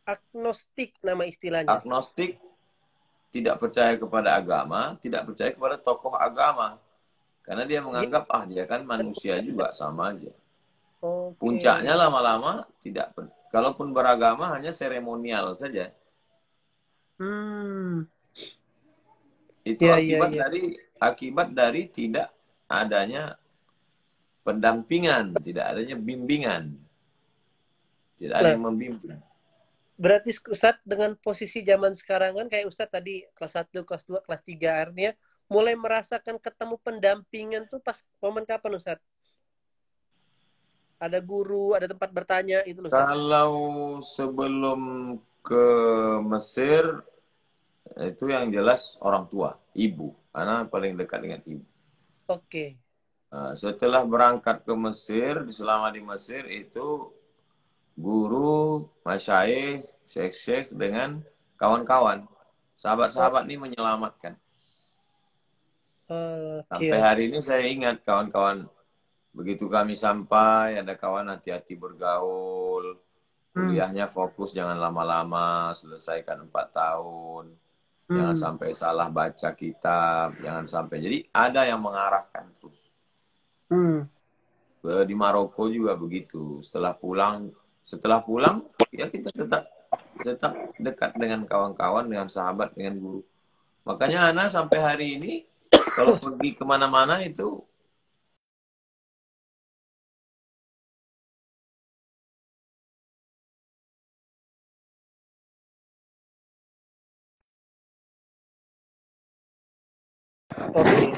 B: agnostik nama istilahnya.
A: Agnostik tidak percaya kepada agama, tidak percaya kepada tokoh agama. Karena dia
B: Dia,
A: menganggap, dia kan manusia juga, sama aja.
B: oke.
A: Puncaknya lama-lama kalaupun beragama hanya seremonial saja.
B: Hmm.
A: Itu
B: Ya, ya,
A: akibat
B: ya.
A: dari tidak adanya pendampingan, tidak adanya bimbingan, tidak ada
B: Nah,
A: yang membimbing.
B: berarti Ustadz dengan posisi zaman sekarang kan kayak Ustadz tadi kelas 1, kelas 2, kelas 3 artinya mulai merasakan ketemu pendampingan tuh pas momen kapan Ustadz? Ada guru, ada tempat bertanya itu loh Ustadz.
A: Kalau sebelum ke Mesir, itu yang jelas orang tua, ibu, karena paling dekat dengan ibu.
B: Oke.
A: Setelah berangkat ke Mesir, selama di Mesir itu guru, masyayikh, syekh-syekh dengan kawan-kawan.
B: Oh,
A: Sahabat-sahabat ini menyelamatkan.
B: oke,
A: Sampai hari
B: oke.
A: ini saya ingat kawan-kawan, begitu kami sampai, ada kawan hati-hati bergaul,
B: Hmm.
A: kuliahnya fokus, jangan lama-lama, selesaikan 4 tahun, jangan
B: Hmm.
A: sampai salah baca kitab, jangan sampai. Jadi ada yang mengarahkan terus.
B: Hmm.
A: Di Maroko juga begitu. Setelah pulang, ya kita tetap tetap dekat dengan kawan-kawan, dengan sahabat, dengan guru. Makanya Ana sampai hari ini kalau pergi kemana-mana itu
B: Oke,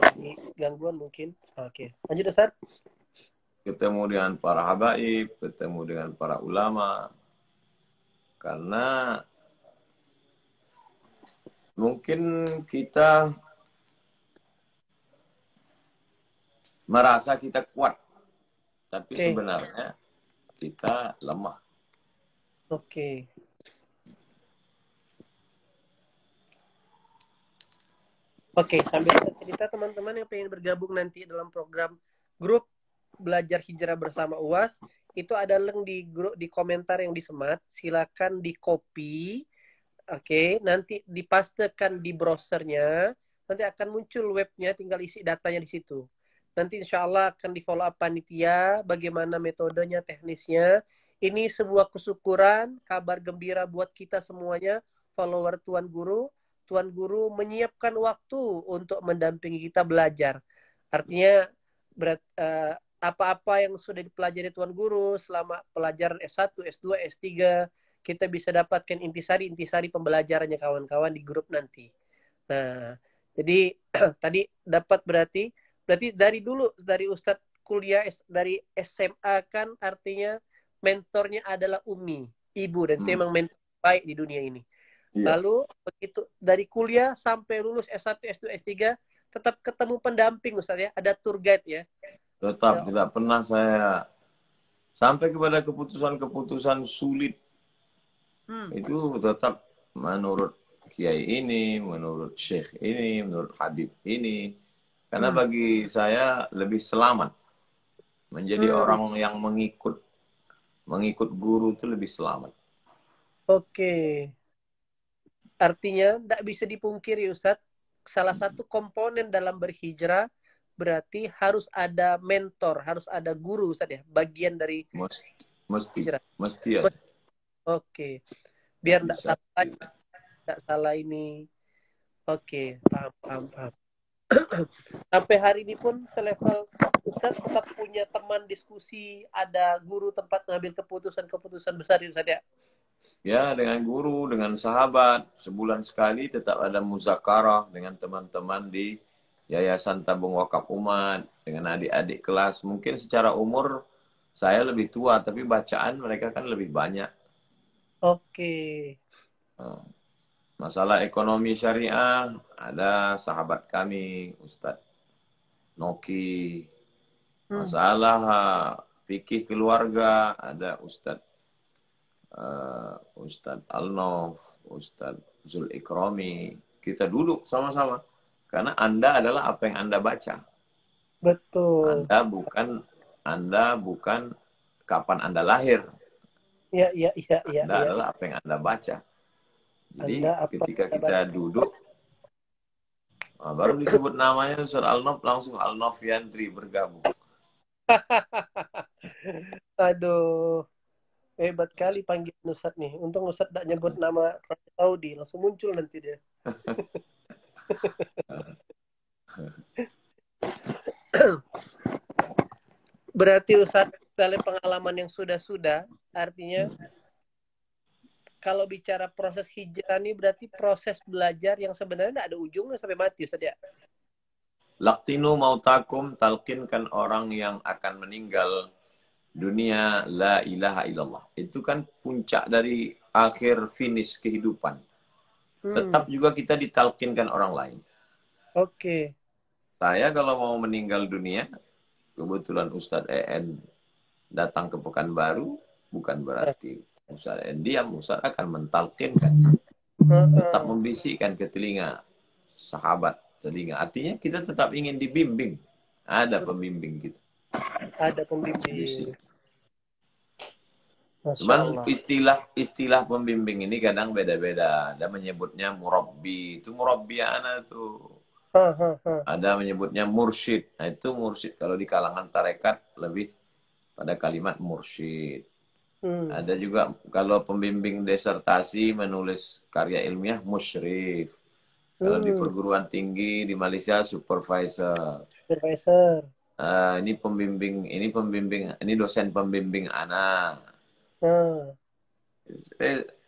B: gangguan mungkin. Oke. Lanjut Ustaz.
A: ketemu dengan para habaib, ketemu dengan para ulama. Karena mungkin kita merasa kita kuat, tapi
B: Oke.
A: sebenarnya kita lemah.
B: Oke. Oke, sambil kita cerita teman-teman yang pengen bergabung nanti dalam program grup belajar hijrah bersama UAS, itu ada link di grup di komentar yang disemat, silakan di copy. Oke, nanti dipastekan di browsernya, nanti akan muncul webnya, tinggal isi datanya di situ. Nanti insya Allah akan di follow up panitia, bagaimana metodenya, teknisnya. Ini sebuah kesyukuran, kabar gembira buat kita semuanya, follower Tuan Guru. Tuan Guru menyiapkan waktu untuk mendampingi kita belajar. Artinya apa-apa yang sudah dipelajari Tuan Guru selama pelajaran S1, S2, S3, kita bisa dapatkan intisari-intisari pembelajarannya kawan-kawan di grup nanti. Nah, jadi tadi dapat berarti dari dulu dari Ustadz kuliah dari SMA kan artinya mentornya adalah Umi, ibu, dan itu
A: Hmm,
B: memang mentor baik di dunia ini.
A: iya,
B: Lalu begitu dari kuliah sampai lulus S1, S2, S3 tetap ketemu pendamping Ustadz ya, ada tour guide ya.
A: tetap
B: Ya.
A: tidak pernah saya sampai kepada keputusan-keputusan sulit
B: Hmm.
A: itu tetap menurut kiai ini, menurut syekh ini, menurut habib ini. Karena
B: Hmm.
A: bagi saya lebih selamat menjadi
B: Hmm.
A: orang yang mengikut guru itu lebih selamat.
B: Oke. Artinya tidak bisa dipungkiri Ustadz, salah satu komponen dalam berhijrah berarti harus ada mentor, harus ada guru Ustadz ya, bagian dari
A: Mesti, mesti,
B: hijrah.
A: mesti ada.
B: Oke. biar enggak
A: bisa.
B: salah, enggak salah ini. Oke, paham, paham, paham. Sampai hari ini pun selevel Ustaz tetap punya teman diskusi, ada guru tempat ngambil keputusan-keputusan besar ya Ustaz ya?
A: Ya, dengan guru, dengan sahabat, sebulan sekali tetap ada muzakarah dengan teman-teman di Yayasan Tabung Wakaf Umat, dengan adik-adik kelas. Mungkin secara umur saya lebih tua, tapi bacaan mereka kan lebih banyak.
B: Oke.
A: Eh, Masalah ekonomi syariah, ada sahabat kami, Ustadz Noki. Masalah fikih keluarga, ada Ustadz Al-Nof, Ustadz Zul Ikrami. Kita duduk sama-sama. Karena Anda adalah apa yang Anda baca.
B: Betul.
A: Anda bukan kapan Anda lahir.
B: Ya, ya, ya, ya,
A: Anda
B: ya.
A: adalah apa yang Anda baca. Jadi
B: Anda apa
A: ketika
B: sahabat?
A: kita duduk, baru disebut namanya Ustadz Al-Nof, langsung Al-Nof Yandri bergabung.
B: Aduh, hebat kali panggilan Ustadz nih. Untung Ustadz tidak nyebut nama Raja Saudi, langsung muncul nanti dia. Berarti Ustadz dalam pengalaman yang sudah-sudah, artinya kalau bicara proses hijrah ini berarti proses belajar yang sebenarnya tidak ada ujungnya sampai mati Ustadz ya?
A: Laktinu mautakum, talqinkan orang yang akan meninggal dunia la ilaha illallah. Itu kan puncak dari akhir finish kehidupan. Tetap juga kita ditalkinkan orang lain.
B: Oke.
A: Saya kalau mau meninggal dunia, kebetulan Ustadz EN datang ke Pekanbaru, bukan berarti Ustadz EN diam. Ustadz akan mentalkinkan. Tetap membisikkan ke telinga sahabat telinga. Artinya kita tetap ingin dibimbing. Ada pembimbing kita.
B: Ada pembimbing.
A: Cuman istilah pembimbing ini kadang beda-beda. Ada menyebutnya murabbi. Itu murabbi anak tuh. Ada menyebutnya mursyid. Nah itu mursyid. Kalau di kalangan tarekat lebih pada kalimat mursyid. Ada juga kalau pembimbing disertasi menulis karya ilmiah musyrif. Kalau di perguruan tinggi di Malaysia supervisor. Ini dosen pembimbing anak.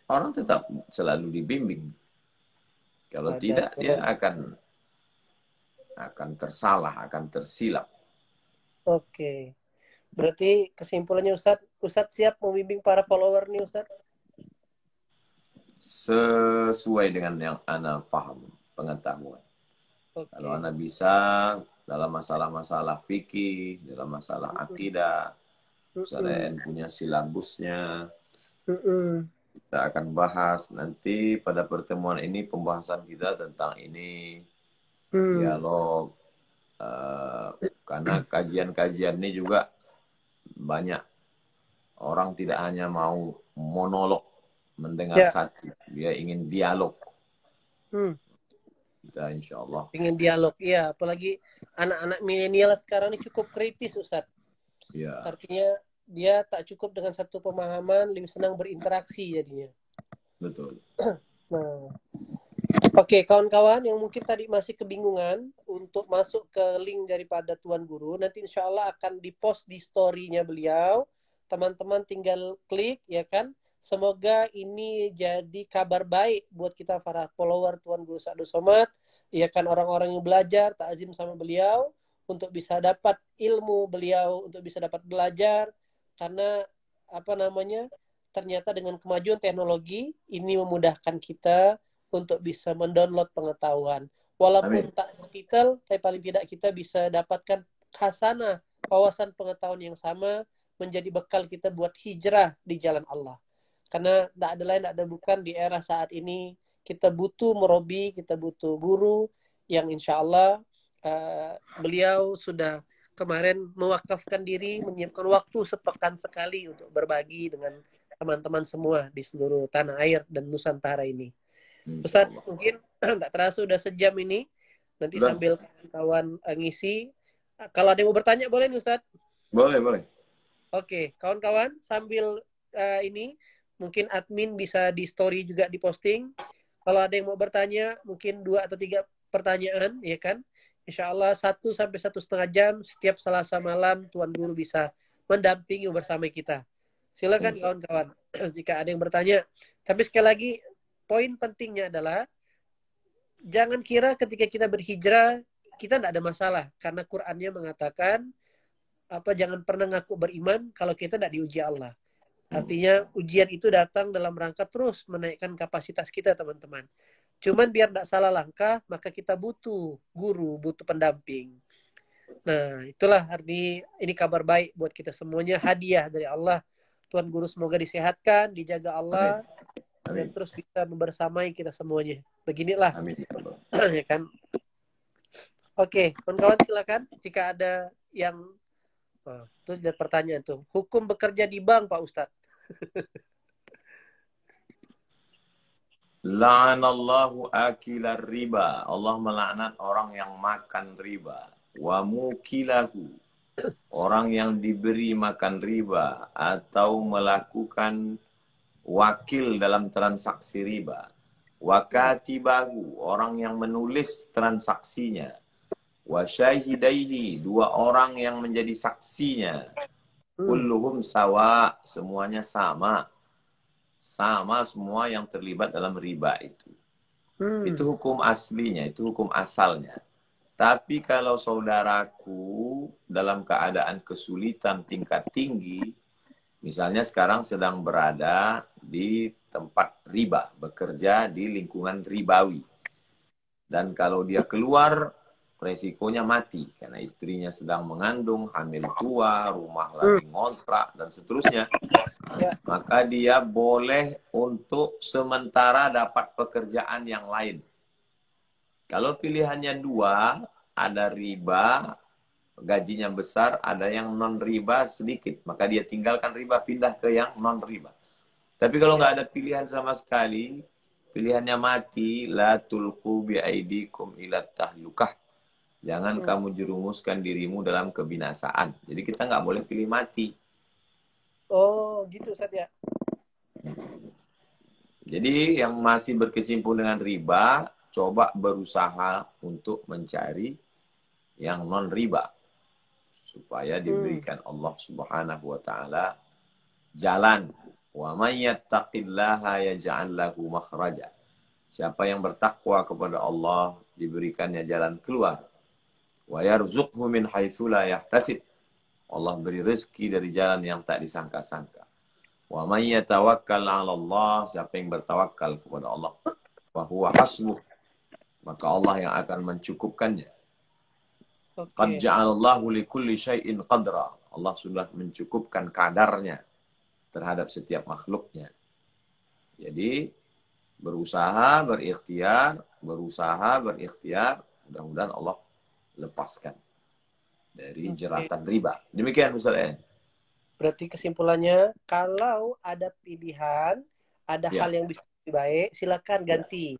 A: Orang tetap selalu dibimbing. Kalau tidak dia akan tersalah, akan tersilap.
B: Oke. Berarti kesimpulannya Ustadz siap membimbing para follower nih Ustadz?
A: Sesuai dengan yang Ana paham, pengetahuan. Kalau Ana bisa dalam masalah-masalah fikih, dalam masalah akidah, saya punya silabusnya, kita akan bahas nanti pada pertemuan ini, pembahasan kita tentang ini, dialog, karena kajian-kajian ini juga banyak orang tidak hanya mau monolog mendengar satu, dia ingin dialog. Kita insya Allah
B: ingin dialog, ya. Apalagi anak-anak milenial sekarang ini cukup kritis, Ustadz. Ya. Artinya dia tak cukup dengan satu pemahaman, lebih senang berinteraksi jadinya.
A: Betul.
B: Nah, oke, kawan-kawan yang mungkin tadi masih kebingungan untuk masuk ke link daripada Tuan Guru, nanti insya Allah akan dipost di story-nya beliau. Teman-teman tinggal klik, ya kan? Semoga ini jadi kabar baik buat kita para follower Tuan Guru Sa'adu Somad, ya kan, orang-orang yang belajar takzim sama beliau untuk bisa dapat ilmu beliau, untuk bisa dapat belajar, karena ternyata dengan kemajuan teknologi ini memudahkan kita untuk bisa mendownload pengetahuan. Walaupun tak detail, tapi paling tidak kita bisa dapatkan khasanah, wawasan pengetahuan yang sama, menjadi bekal kita buat hijrah di jalan Allah. Karena tidak ada lain, tidak ada bukan di era saat ini kita butuh murabi, kita butuh guru yang insya Allah beliau sudah kemarin mewakafkan diri, menyiapkan waktu sepekan sekali untuk berbagi dengan teman-teman semua di seluruh tanah air dan Nusantara ini. Ustadz, mungkin tak terasa sudah sejam ini. Nanti sambil kawan ngisi. Kalau ada yang mau bertanya boleh nih Ustadz?
A: Boleh.
B: Oke, kawan-kawan sambil ini mungkin admin bisa di story juga diposting. Kalau ada yang mau bertanya, mungkin 2 atau 3 pertanyaan, ya kan? Insya Allah 1 sampai 1,5 jam setiap Selasa malam Tuan Guru bisa mendampingi bersama kita. Silakan kawan-kawan jika ada yang bertanya. Tapi sekali lagi, poin pentingnya adalah jangan kira ketika kita berhijrah kita tidak ada masalah, karena Qur'annya mengatakan jangan pernah ngaku beriman kalau kita tidak diuji Allah. Artinya ujian itu datang dalam rangka terus menaikkan kapasitas kita, teman-teman. Cuman biar tidak salah langkah, maka kita butuh guru, butuh pendamping. Nah, itulah arti ini kabar baik buat kita semuanya, hadiah dari Allah. Tuan Guru semoga disehatkan, dijaga Allah, dan terus bisa membersamai kita semuanya. Beginilah. Amin. Ya kan? Oke, kawan-kawan silakan jika ada yang tuh lihat pertanyaan tuh. Hukum bekerja di bank, Pak Ustadz.
A: La'anallahu akilar riba. Allah melaknat orang yang makan riba. Wa mukilahu. Orang yang diberi makan riba atau melakukan wakil dalam transaksi riba. Wa katibahu. Orang yang menulis transaksinya. Wa syahidaihi, 2 orang yang menjadi saksinya. Kulluhum sawa, semuanya sama. Sama semua yang terlibat dalam riba itu. Itu hukum aslinya, itu hukum asalnya. Tapi kalau saudaraku dalam keadaan kesulitan tingkat tinggi, misalnya sekarang sedang berada di tempat riba, bekerja di lingkungan ribawi. Dan kalau dia keluar, resikonya mati karena istrinya sedang mengandung, hamil tua, rumah lagi ngontrak dan seterusnya. Maka dia boleh untuk sementara dapat pekerjaan yang lain. Kalau pilihannya 2, ada riba, gajinya besar, ada yang non riba sedikit, maka dia tinggalkan riba, pindah ke yang non riba. Tapi kalau nggak ada pilihan sama sekali, pilihannya mati, la tulqu bi aidikum ila tahlukah. Jangan kamu jerumuskan dirimu dalam kebinasaan. Jadi kita nggak boleh pilih mati.
B: Oh, gitu Ustaz ya.
A: Jadi yang masih berkecimpung dengan riba, coba berusaha untuk mencari yang non riba. Supaya diberikan Allah Subhanahu wa taala jalan. Wa may yattaqillaha yaj'al lahu makhraja. Siapa yang bertakwa kepada Allah, diberikannya jalan keluar. Wa yarzuqhu min haitsu la yahtasib. Allah beri rezeki dari jalan yang tak disangka-sangka. Wa may yatawakkal 'ala Allah, siapa yang bertawakal kepada Allah, fa huwa hasbuh, maka Allah yang akan mencukupkannya. Qad ja'alallahu likulli syai'in qadra. Allah sudah mencukupkan kadarnya terhadap setiap makhluknya. Jadi berusaha, berikhtiar, mudah-mudahan Allah lepaskan dari jeratan riba. Demikian Ustaz En.
B: Berarti kesimpulannya, kalau ada pilihan, ada hal yang bisa lebih baik, silakan ganti.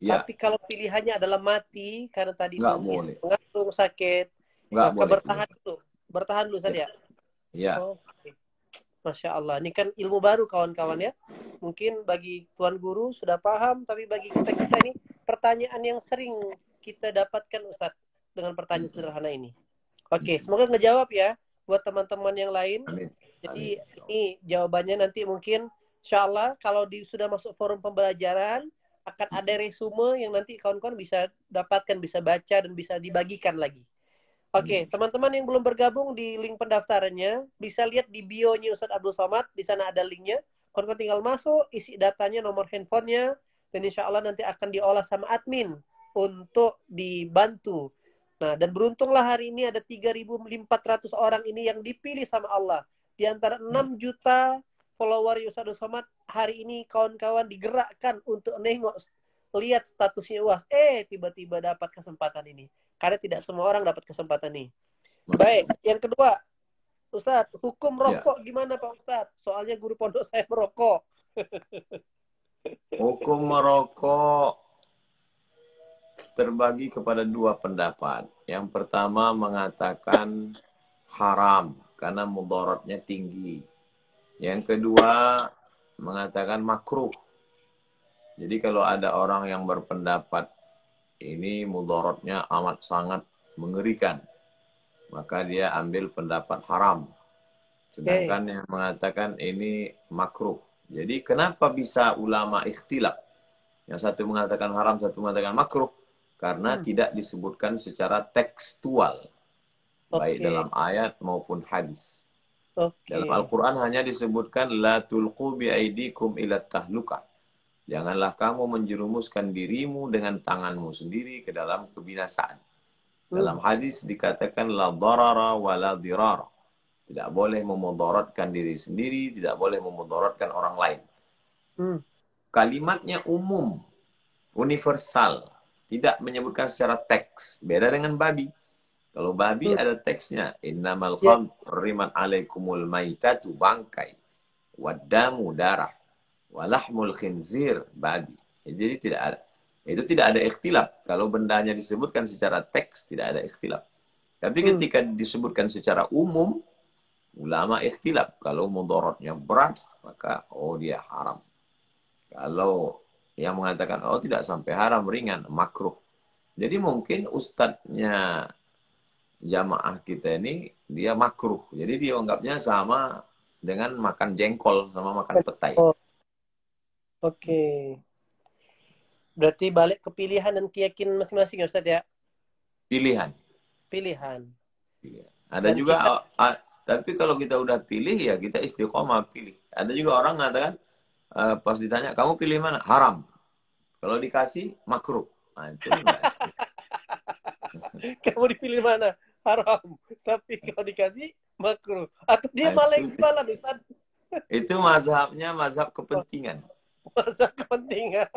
B: Tapi kalau pilihannya adalah mati, karena tadi itu mengandung sakit, maka bertahan dulu saja. Masya Allah, ini kan ilmu baru kawan-kawan ya. Mungkin bagi Tuan Guru sudah paham, tapi bagi kita ini pertanyaan yang sering kita dapatkan Ustaz dengan pertanyaan sederhana ini. Oke, semoga ngejawab ya buat teman-teman yang lain. Jadi ini jawabannya nanti mungkin insya Allah kalau sudah masuk forum pembelajaran akan ada resume yang nanti kawan-kawan bisa dapatkan, bisa baca dan bisa dibagikan lagi. Oke, teman-teman yang belum bergabung di link pendaftarannya bisa lihat di bio-nya Ustadz Abdul Somad, di sana ada linknya. Kawan-kawan tinggal masuk, isi datanya, nomor handphonenya, dan insya Allah nanti akan diolah sama admin untuk dibantu. Nah, dan beruntunglah hari ini ada 3.400 orang ini yang dipilih sama Allah. Di antara 6 juta follower Ustadz Abdul Somad, hari ini kawan-kawan digerakkan untuk nengok, lihat statusnya UAS. Tiba-tiba dapat kesempatan ini. Karena tidak semua orang dapat kesempatan ini. Baik, yang kedua, Ustadz, hukum rokok gimana Pak Ustadz? Soalnya guru pondok saya merokok.
A: Hukum merokok terbagi kepada 2 pendapat. Yang pertama mengatakan haram karena mudaratnya tinggi. Yang kedua mengatakan makruh. Jadi kalau ada orang yang berpendapat ini mudaratnya amat sangat mengerikan, maka dia ambil pendapat haram. Sedangkan yang mengatakan ini makruh. Jadi kenapa bisa ulama ikhtilaf? Yang satu mengatakan haram, satu mengatakan makruh. Karena tidak disebutkan secara tekstual. Baik dalam ayat maupun hadis. Dalam Al-Quran hanya disebutkan la tulqu biaidikum ila tahlukah. Janganlah kamu menjerumuskan dirimu dengan tanganmu sendiri ke dalam kebinasaan. Dalam hadis dikatakan la darara wa la dirara. Tidak boleh memudaratkan diri sendiri, tidak boleh memudaratkan orang lain. Kalimatnya umum, universal, tidak menyebutkan secara teks. Beda dengan babi. Kalau babi ada teksnya, innamal khamr riman alaikumul maitatu, bangkai, wadamu, darah, walahmul khinzir, babi. Jadi tidak ada. Itu tidak ada ikhtilaf. Kalau bendanya disebutkan secara teks, tidak ada ikhtilaf. Tapi ketika disebutkan secara umum, ulama ikhtilaf. Kalau mudaratnya berat, maka dia haram. Kalau yang mengatakan tidak sampai haram, ringan, makruh. Jadi mungkin ustadznya jamaah kita ini dia makruh. Jadi dia anggapnya sama dengan makan jengkol sama makan petai.
B: Oke. Berarti balik ke pilihan dan keyakinan masing-masing ya Ustaz ya?
A: Pilihan. Ada
B: Dan
A: juga tapi kalau kita udah pilih ya kita istiqomah pilih. Ada juga orang mengatakan pas ditanya kamu pilih mana? Haram. Kalau dikasih makruh. Nah, itu enggak.
B: Kamu dipilih mana? Haram. Tapi kalau dikasih makruh. Atau dia malah yang jualan Ustaz.
A: Itu mazhabnya mazhab kepentingan.
B: Mazhab kepentingan.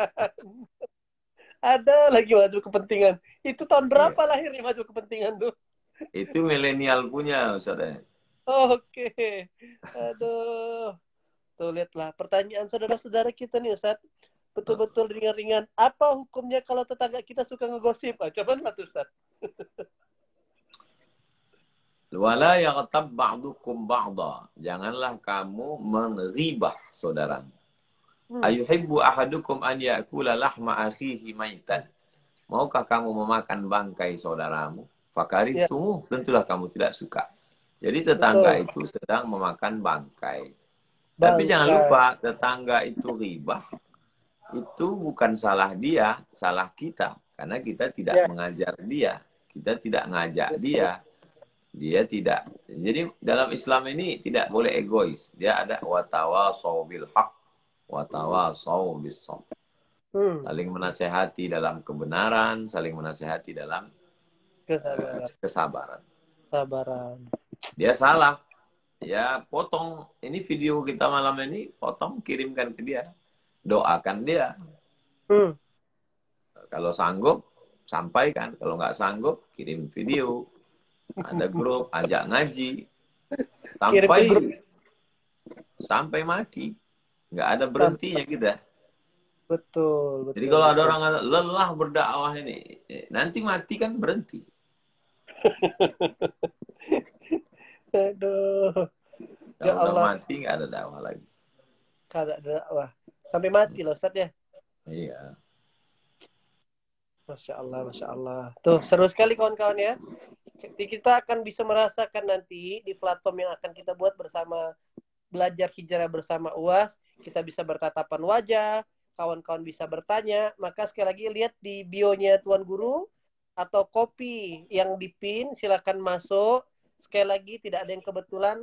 B: Ada lagi mazhab kepentingan. Itu tahun berapa lahirnya mazhab kepentingan tuh?
A: Itu milenial punya Ustaz.
B: Oke. Aduh. Tuh lihatlah pertanyaan saudara-saudara kita nih Ustaz. Betul-betul ringan-ringan. Apa hukumnya kalau tetangga kita suka ngegosip? Coba lah tuh Ustaz.
A: Wala yaghtab ba'dukum ba'da. Janganlah kamu menghibah saudaramu. Ayuhibbu ahadukum an ya'kula lahma akhihi maitan. Maukah kamu memakan bangkai saudaramu? Fakaritumu, tentulah kamu tidak suka. Jadi tetangga itu sedang memakan bangkai. Tapi jangan lupa, tetangga itu ribah. Itu bukan salah dia, salah kita. Karena kita tidak mengajar dia. Kita tidak ngajak dia. Dia tidak. Jadi dalam Islam ini tidak boleh egois. Dia ada watawasau bil haq, watawasau bis sabr. Saling menasehati dalam kebenaran, saling menasehati dalam kesabaran. Dia salah. Ya potong. Ini video kita malam ini, potong, kirimkan ke dia. Doakan dia. Kalau sanggup, sampaikan. Kalau nggak sanggup, kirim video. Ada grup, ajak ngaji. Sampai mati. Nggak ada berhentinya kita.
B: Betul.
A: Jadi kalau ada orang lelah berdakwah ini, nanti mati kan berhenti.
B: Aduh.
A: Kalau udah mati nggak ada dakwah lagi.
B: Nggak ada dakwah. Sampai mati loh Ustaz ya.
A: Iya.
B: Masya Allah, Masya Allah. Tuh, seru sekali kawan-kawan ya. Kita akan bisa merasakan nanti di platform yang akan kita buat bersama belajar hijrah bersama UAS. Kita bisa bertatapan wajah, kawan-kawan bisa bertanya. Maka sekali lagi lihat di bio-nya Tuan Guru atau kopi yang dipin, silakan masuk. Sekali lagi tidak ada yang kebetulan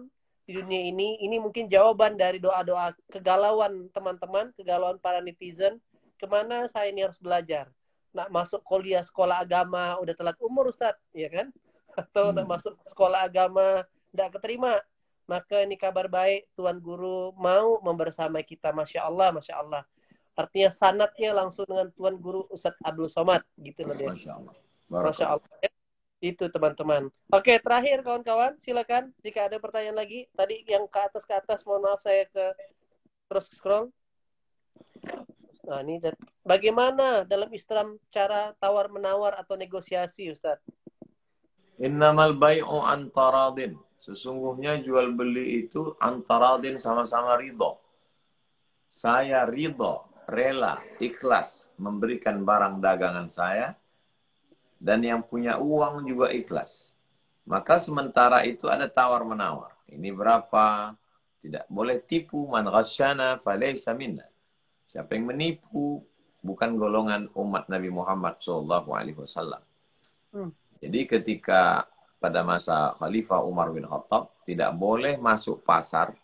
B: di dunia ini. Ini mungkin jawaban dari doa-doa kegalauan teman-teman, kegalauan para netizen. Kemana saya ini harus belajar? Nak masuk kuliah sekolah agama udah telat umur Ustadz, ya kan? Atau nak masuk sekolah agama tidak keterima. Maka ini kabar baik, Tuan Guru mau membersamai kita. Masya Allah, Masya Allah. Artinya sanatnya langsung dengan Tuan Guru Ustadz Abdul Somad. Gitu loh dia.
A: Masya Allah.
B: Masya Allah. Itu teman-teman. Oke, terakhir kawan-kawan, silakan jika ada pertanyaan lagi. Tadi yang ke atas, mohon maaf saya terus scroll. Nah, ini bagaimana dalam Islam cara tawar-menawar atau negosiasi, Ustaz?
A: Innamal bai'u antaradin. Sesungguhnya jual beli itu antaradin, sama-sama ridho. saya ridho, rela, ikhlas memberikan barang dagangan saya, dan yang punya uang juga ikhlas. Maka sementara itu ada tawar-menawar. Ini berapa? Tidak boleh tipu. Man ghasyana falaysa minna. Siapa yang menipu bukan golongan umat Nabi Muhammad SAW.
B: Hmm.
A: Jadi ketika pada masa Khalifah Umar bin Khattab tidak boleh masuk pasar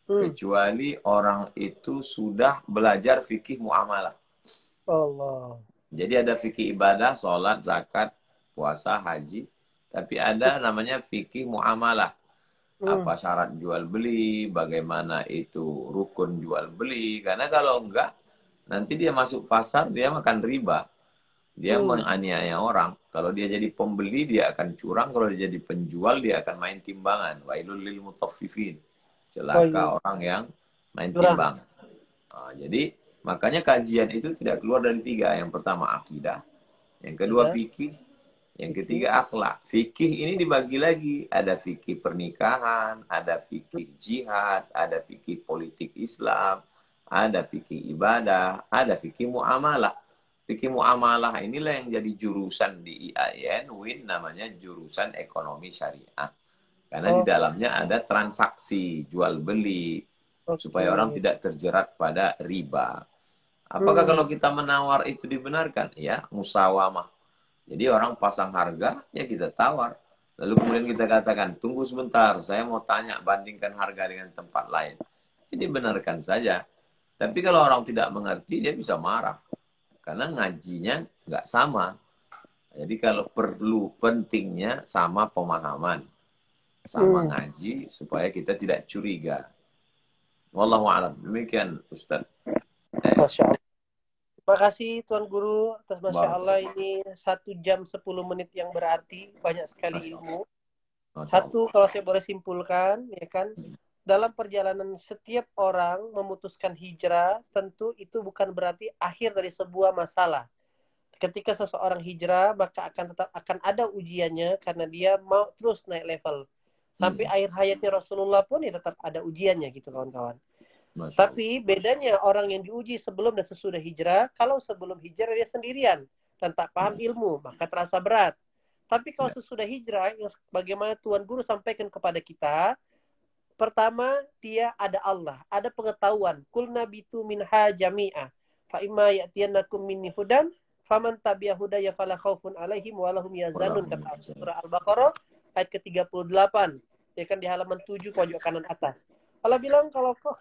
A: kecuali orang itu sudah belajar fikih muamalah.
B: Allah.
A: Jadi ada fikih ibadah, sholat, zakat, puasa, haji. Tapi ada namanya fikih muamalah. Apa syarat jual beli, bagaimana itu rukun jual beli. Karena kalau enggak, nanti dia masuk pasar, dia makan riba. Dia menganiaya orang. Kalau dia jadi pembeli, dia akan curang. Kalau dia jadi penjual, dia akan main timbangan. Wailul lil mutaffifin. Celaka orang yang main timbangan. Nah, jadi makanya kajian itu tidak keluar dari tiga. Yang pertama akidah, yang kedua fikih, yang ketiga akhlak. Fikih ini dibagi lagi. Ada fikih pernikahan, ada fikih jihad, ada fikih politik Islam, ada fikih ibadah, ada fikih muamalah. Fikih muamalah inilah yang jadi jurusan di IAIN, WIN namanya jurusan ekonomi syariah. Karena di dalamnya ada transaksi, jual beli, supaya orang tidak terjerat pada riba. Apakah kalau kita menawar itu dibenarkan? Ya, musawamah. Jadi orang pasang harga, ya kita tawar. Lalu kemudian kita katakan, tunggu sebentar, saya mau tanya, bandingkan harga dengan tempat lain. Ini benarkan saja. Tapi kalau orang tidak mengerti, dia bisa marah. Karena ngajinya nggak sama. Jadi kalau perlu pentingnya sama pemahaman. Sama ngaji, supaya kita tidak curiga. Wallahu a'lam. Demikian, Ustaz.
B: Masya Allah. Terima kasih Tuan Guru atas Masya Allah
A: Barakallah.
B: ini 1 jam 10 menit yang berarti banyak sekali
A: Masya Allah.
B: ilmu.
A: Masya Allah.
B: Satu kalau saya boleh simpulkan ya kan dalam perjalanan setiap orang memutuskan hijrah tentu itu bukan berarti akhir dari sebuah masalah. Ketika seseorang hijrah maka akan ada ujiannya karena dia mau terus naik level. Sampai akhir hayatnya Rasulullah pun ya tetap ada ujiannya gitu kawan-kawan. Tapi bedanya orang yang diuji sebelum dan sesudah hijrah, kalau sebelum hijrah dia sendirian dan tak paham ilmu, maka terasa berat. Tapi kalau sesudah hijrah, yang bagaimana Tuan Guru sampaikan kepada kita, pertama dia ada Allah, ada pengetahuan. Kulna bitu minha jami'ah. Fa imma ya'tiyannakum minni hudan, faman tabi'a hudaya fala khaufun alaihim wa lahum yazanun, kata surah Al-Baqarah ayat ke-38. Ya kan di halaman 7 pojok kanan atas. Allah bilang kalau kok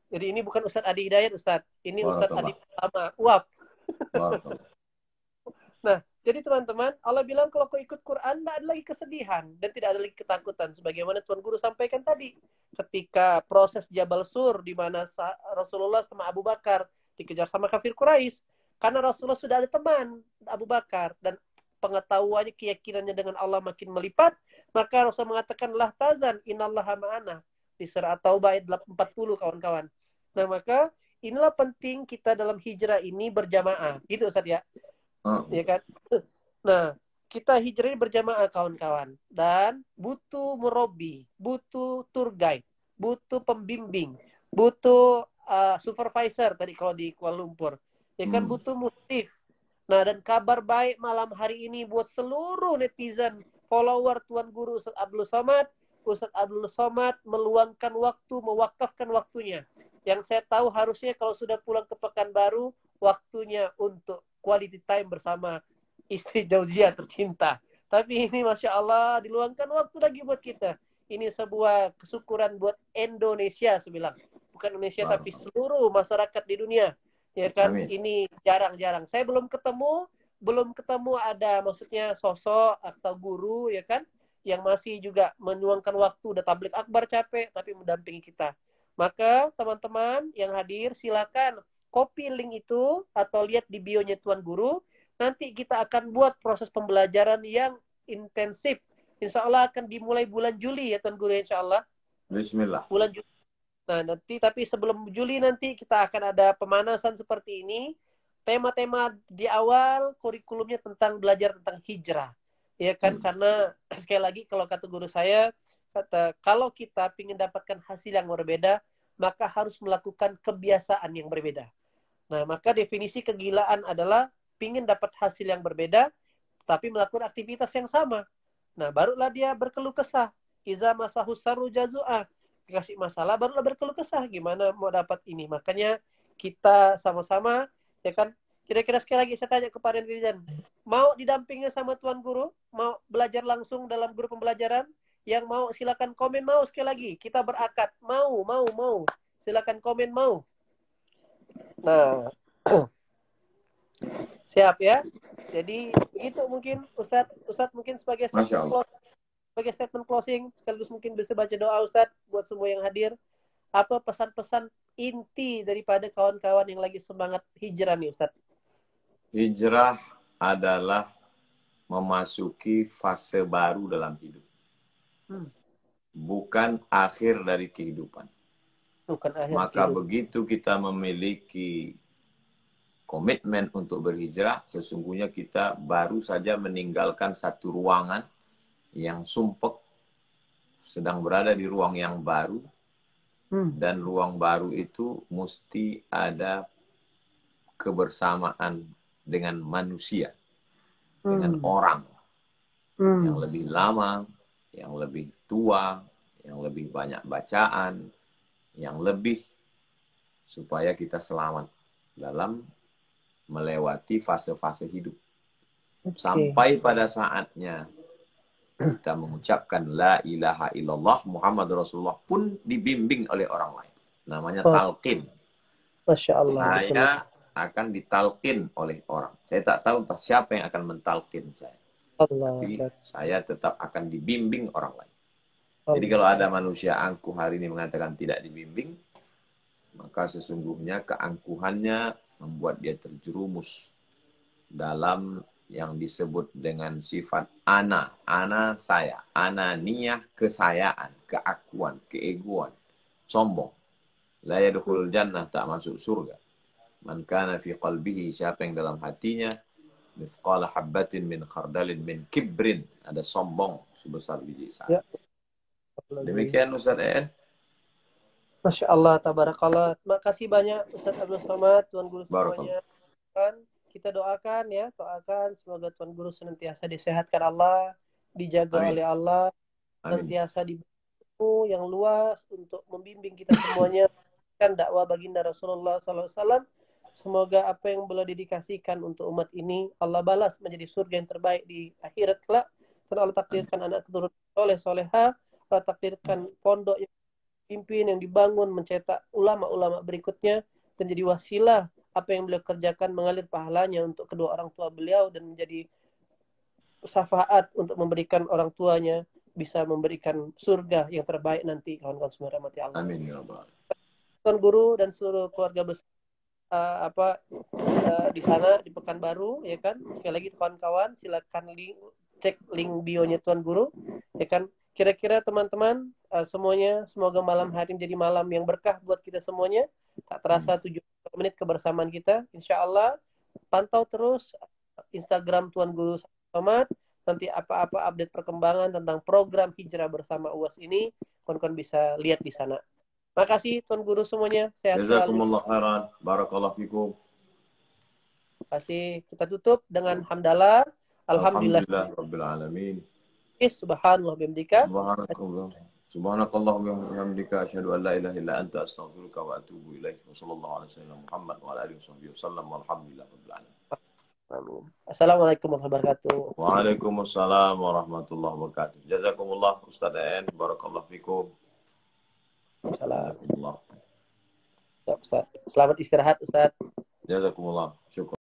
B: jadi ini bukan Ustadz Adi Hidayat, Ustadz. Ini Ustadz Adi pertama, uap. Nah, jadi teman-teman, Allah bilang kalau kau ikut Quran, tidak ada lagi kesedihan dan tidak ada lagi ketakutan. Sebagaimana Tuan Guru sampaikan tadi, ketika proses Jabal Sur, di mana Rasulullah sama Abu Bakar dikejar sama kafir Quraisy, karena Rasulullah sudah ada teman, Abu Bakar, dan pengetahuannya, keyakinannya dengan Allah makin melipat, maka Rasulullah mengatakan, lah tazan, innallaha ma'ana. Di surah At-Taubah ayat 40 kawan-kawan. Nah maka inilah penting kita dalam hijrah ini berjamaah. Gitu Ustaz ya. Ya kan? Nah kita hijrah ini berjamaah kawan-kawan. Dan butuh murabi, butuh tour guide, butuh pembimbing, butuh supervisor tadi kalau di Kuala Lumpur. Ya kan butuh mustif. Nah dan kabar baik malam hari ini buat seluruh netizen follower Tuan Guru Ustaz Abdul Somad. Ustadz Abdul Somad meluangkan waktu, mewakafkan waktunya. Yang saya tahu harusnya kalau sudah pulang ke Pekanbaru, waktunya untuk quality time bersama istri Jauzia tercinta. Tapi ini Masya Allah, diluangkan waktu lagi buat kita. Ini sebuah kesyukuran buat Indonesia, saya bilang. Bukan Indonesia, tapi seluruh masyarakat di dunia. Ya kan, ini jarang-jarang. Saya belum ketemu ada maksudnya sosok atau guru, ya kan, yang masih juga menyuangkan waktu, udah tablik akbar capek, tapi mendampingi kita. Maka teman-teman yang hadir, silakan copy link itu, atau lihat di bio-nya Tuan Guru, nanti kita akan buat proses pembelajaran yang intensif. Insya Allah akan dimulai bulan Juli ya Tuan Guru, insya Allah.
A: Bismillah.
B: Bulan Juli. Nah nanti, tapi sebelum Juli nanti kita akan ada pemanasan seperti ini. Tema-tema di awal, kurikulumnya tentang belajar tentang hijrah. Ya kan, karena sekali lagi kalau kata guru saya, kalau kita ingin dapatkan hasil yang berbeda, maka harus melakukan kebiasaan yang berbeda. Nah, maka definisi kegilaan adalah pingin dapat hasil yang berbeda, tapi melakukan aktivitas yang sama. Nah, barulah dia berkeluh kesah. Iza masahu sarru jazu'ah. Dikasih masalah, barulah berkeluh kesah. Gimana mau dapat ini? Makanya kita sama-sama, ya kan, kira-kira sekali lagi saya tanya kepada netizen, mau didampingi sama Tuan Guru? Mau belajar langsung dalam grup pembelajaran? Yang mau silakan komen mau sekali lagi. Kita berakad. Mau. Silakan komen mau. Nah, siap ya. Jadi begitu mungkin Ustadz mungkin sebagai
A: Masya Allah.
B: statement closing sekaligus mungkin bisa baca doa Ustadz buat semua yang hadir. Apa pesan-pesan inti daripada kawan-kawan yang lagi semangat hijrah nih Ustadz?
A: Hijrah adalah memasuki fase baru dalam hidup. Bukan akhir dari kehidupan.
B: Bukan akhir
A: Maka
B: hidup.
A: begitu kita memiliki komitmen untuk berhijrah, sesungguhnya kita baru saja meninggalkan satu ruangan yang sumpek, sedang berada di ruang yang baru, dan ruang baru itu mesti ada kebersamaan dengan manusia, dengan orang yang lebih lama, yang lebih tua, yang lebih banyak bacaan, yang lebih supaya kita selamat dalam melewati fase-fase hidup. Sampai pada saatnya kita mengucapkan la ilaha illallah Muhammad Rasulullah pun dibimbing oleh orang lain. Namanya talqin.
B: Masya Allah.
A: Saya akan ditalqin oleh orang. Saya tak tahu entah siapa yang akan mentalqin saya. Tapi saya tetap akan dibimbing orang lain. Jadi kalau ada manusia angkuh hari ini mengatakan tidak dibimbing, maka sesungguhnya keangkuhannya membuat dia terjerumus dalam yang disebut dengan sifat ana saya, ananiyah, kesayaan, keakuan, keegoan, sombong. La yadkhulul jannah, tak masuk surga. Man kana fi qalbihi, siapa yang dalam hatinya mithqala habbatin min khardalin min kibrin, ada sombong sebesar biji sawi. Demikian Ustaz En.
B: Masya Allah, tabarakallah. Terima kasih banyak Ustaz Abdul Somad, Tuan Guru semuanya. Kita doakan ya, semoga Tuan Guru senantiasa disehatkan Allah, dijaga oleh Allah, senantiasa diberi ilmu yang luas untuk membimbing kita semuanya kan dakwah baginda Rasulullah SAW. Semoga apa yang beliau dedikasikan untuk umat ini Allah balas menjadi surga yang terbaik di akhirat kelak. Dan Allah takdirkan anak keturunan soleh-soleha, Allah takdirkan pondok yang pimpin yang dibangun, mencetak ulama-ulama berikutnya, dan jadi wasilah apa yang beliau kerjakan mengalir pahalanya untuk kedua orang tua beliau, dan menjadi syafaat untuk memberikan orang tuanya bisa memberikan surga yang terbaik nanti. Kawan-kawan semua rahmati Allah.
A: Amin ya rabbal alamin.
B: Tuan Guru dan seluruh keluarga besar di sana di Pekanbaru, ya kan. Sekali lagi kawan-kawan silakan cek link bio-nya Tuan Guru, ya kan. Kira-kira teman-teman semuanya, semoga malam hari menjadi malam yang berkah buat kita semuanya. Tak terasa 7 menit kebersamaan kita. Insya Allah pantau terus Instagram Tuan Guru Somad. Nanti apa-apa update perkembangan tentang program hijrah bersama UAS ini, kawan-kawan bisa lihat di sana. Makasih Tuan Guru semuanya. Sehat selalu.
A: Jazakumullah khairan. Barakallahu fikum.
B: Terima kasih. Kita tutup dengan hamdalah. Alhamdulillah
A: Rabbil alamin.
B: Subhanallah bihamdika.
A: Subhanakallah bihamdika asyhadu an la ilaha illa anta astaghfiruka wa atubu ilaik. Wa sallallahu ala sayyidina Muhammad wa ala alihi wasallam. Walhamdulillah rabbil alamin.
B: Amin. Assalamualaikum warahmatullahi wabarakatuh.
A: Waalaikumsalam warahmatullahi wabarakatuh. Jazakumullah Ustaz En. Barakallahu fikum.
B: Salam. Selamat istirahat Ustaz.
A: Jazakumullah. Syukur.